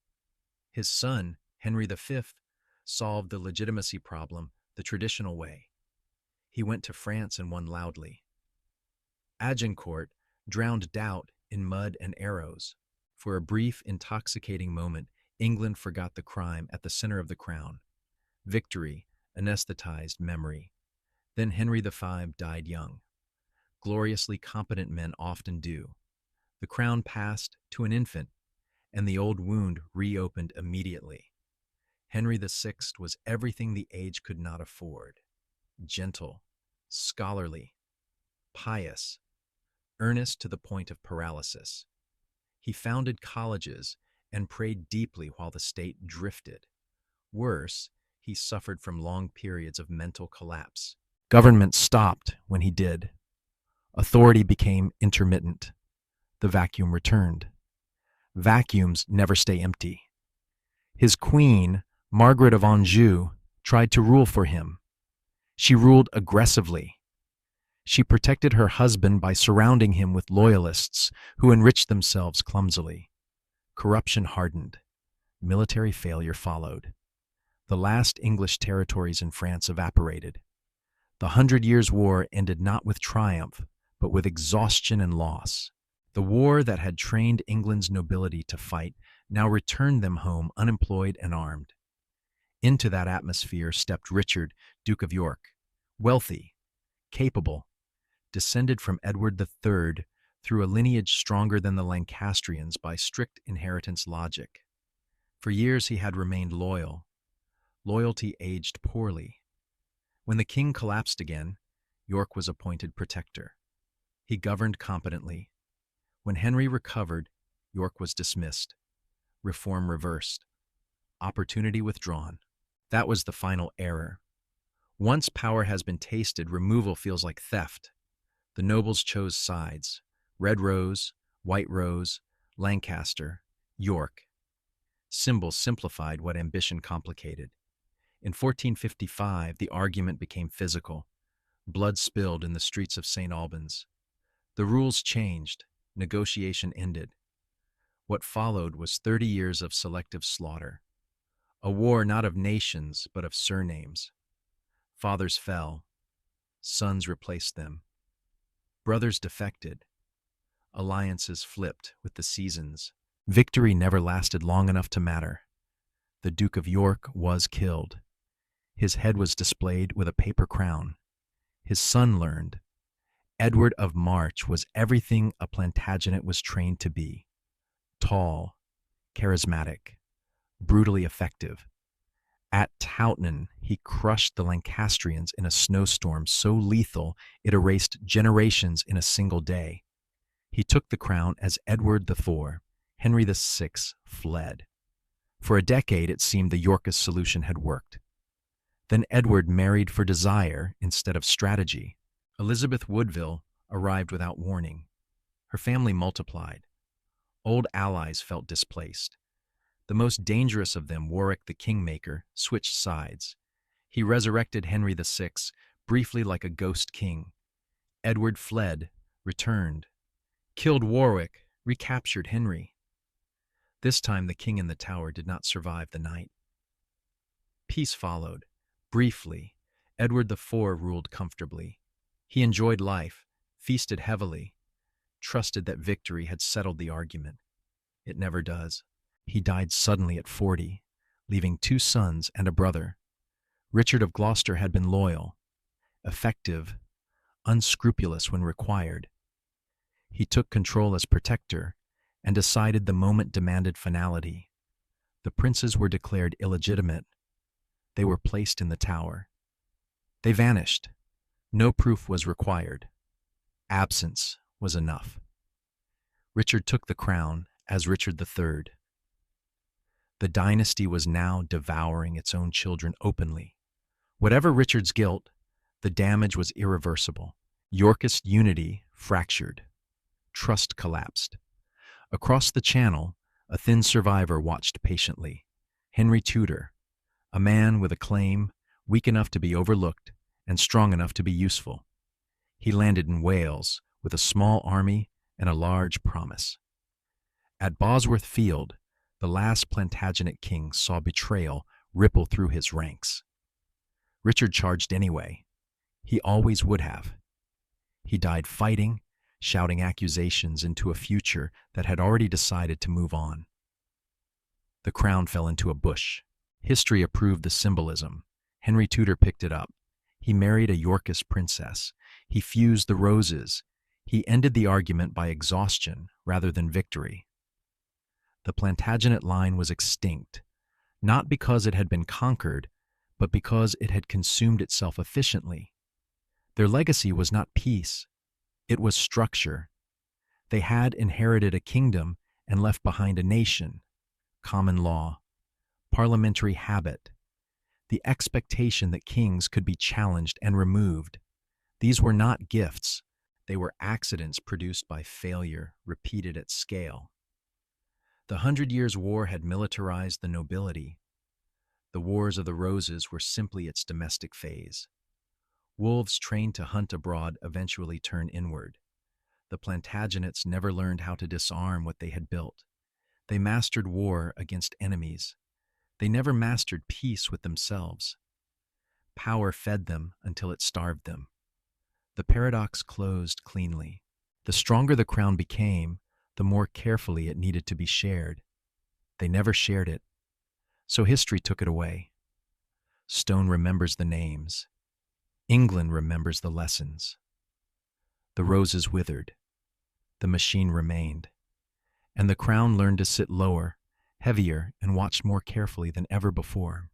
His son, Henry V, solved the legitimacy problem the traditional way. He went to France and won loudly. Agincourt drowned doubt in mud and arrows. For a brief, intoxicating moment, England forgot the crime at the center of the crown. Victory anesthetized memory. Then Henry V died young. Gloriously competent men often do. The crown passed to an infant, and the old wound reopened immediately. Henry VI was everything the age could not afford. Gentle, scholarly, pious, earnest to the point of paralysis. He founded colleges and prayed deeply while the state drifted. Worse, he suffered from long periods of mental collapse. Government stopped when he did. Authority became intermittent. The vacuum returned. Vacuums never stay empty. His queen, Margaret of Anjou, tried to rule for him. She ruled aggressively. She protected her husband by surrounding him with loyalists who enriched themselves clumsily. Corruption hardened. Military failure followed. The last English territories in France evaporated. The Hundred Years' War ended not with triumph, but with exhaustion and loss. The war that had trained England's nobility to fight now returned them home unemployed and armed. Into that atmosphere stepped Richard, Duke of York, wealthy, capable, descended from Edward III through a lineage stronger than the Lancastrians by strict inheritance logic. For years he had remained loyal. Loyalty aged poorly. When the king collapsed again, York was appointed protector. He governed competently. When Henry recovered, York was dismissed. Reform reversed. Opportunity withdrawn. That was the final error. Once power has been tasted, removal feels like theft. The nobles chose sides. Red Rose, White Rose, Lancaster, York. Symbols simplified what ambition complicated. In 1455, the argument became physical. Blood spilled in the streets of St. Albans. The rules changed. Negotiation ended. What followed was 30 years of selective slaughter. A war not of nations, but of surnames. Fathers fell. Sons replaced them. Brothers defected. Alliances flipped with the seasons. Victory never lasted long enough to matter. The Duke of York was killed. His head was displayed with a paper crown. His son learned. Edward of March was everything a Plantagenet was trained to be. Tall, charismatic, brutally effective. At Towton, he crushed the Lancastrians in a snowstorm so lethal it erased generations in a single day. He took the crown as Edward IV. Henry VI fled. For a decade, it seemed the Yorkist solution had worked. Then Edward married for desire instead of strategy. Elizabeth Woodville arrived without warning. Her family multiplied. Old allies felt displaced. The most dangerous of them, Warwick the Kingmaker, switched sides. He resurrected Henry VI, briefly like a ghost king. Edward fled, returned, killed Warwick, recaptured Henry. This time the king in the tower did not survive the night. Peace followed. Briefly, Edward IV ruled comfortably. He enjoyed life, feasted heavily, trusted that victory had settled the argument. It never does. He died suddenly at 40, leaving 2 sons and a brother. Richard of Gloucester had been loyal, effective, unscrupulous when required. He took control as protector and decided the moment demanded finality. The princes were declared illegitimate. They were placed in the tower. They vanished. No proof was required. Absence was enough. Richard took the crown as Richard III. The dynasty was now devouring its own children openly. Whatever Richard's guilt, the damage was irreversible. Yorkist unity fractured. Trust collapsed. Across the channel, a thin survivor watched patiently. Henry Tudor, a man with a claim, weak enough to be overlooked and strong enough to be useful. He landed in Wales with a small army and a large promise. At Bosworth Field, the last Plantagenet king saw betrayal ripple through his ranks. Richard charged anyway. He always would have. He died fighting, shouting accusations into a future that had already decided to move on. The crown fell into a bush. History approved the symbolism. Henry Tudor picked it up. He married a Yorkist princess. He fused the roses. He ended the argument by exhaustion rather than victory. The Plantagenet line was extinct, not because it had been conquered, but because it had consumed itself efficiently. Their legacy was not peace. It was structure. They had inherited a kingdom and left behind a nation, common law, parliamentary habit, the expectation that kings could be challenged and removed. These were not gifts. They were accidents produced by failure, repeated at scale. The 100 Years' War had militarized the nobility. The Wars of the Roses were simply its domestic phase. Wolves trained to hunt abroad eventually turn inward. The Plantagenets never learned how to disarm what they had built. They mastered war against enemies. They never mastered peace with themselves. Power fed them until it starved them. The paradox closed cleanly. The stronger the crown became, the more carefully it needed to be shared. They never shared it, so history took it away. Stone remembers the names. England remembers the lessons. The roses withered. The machine remained. And the crown learned to sit lower, heavier, and watched more carefully than ever before.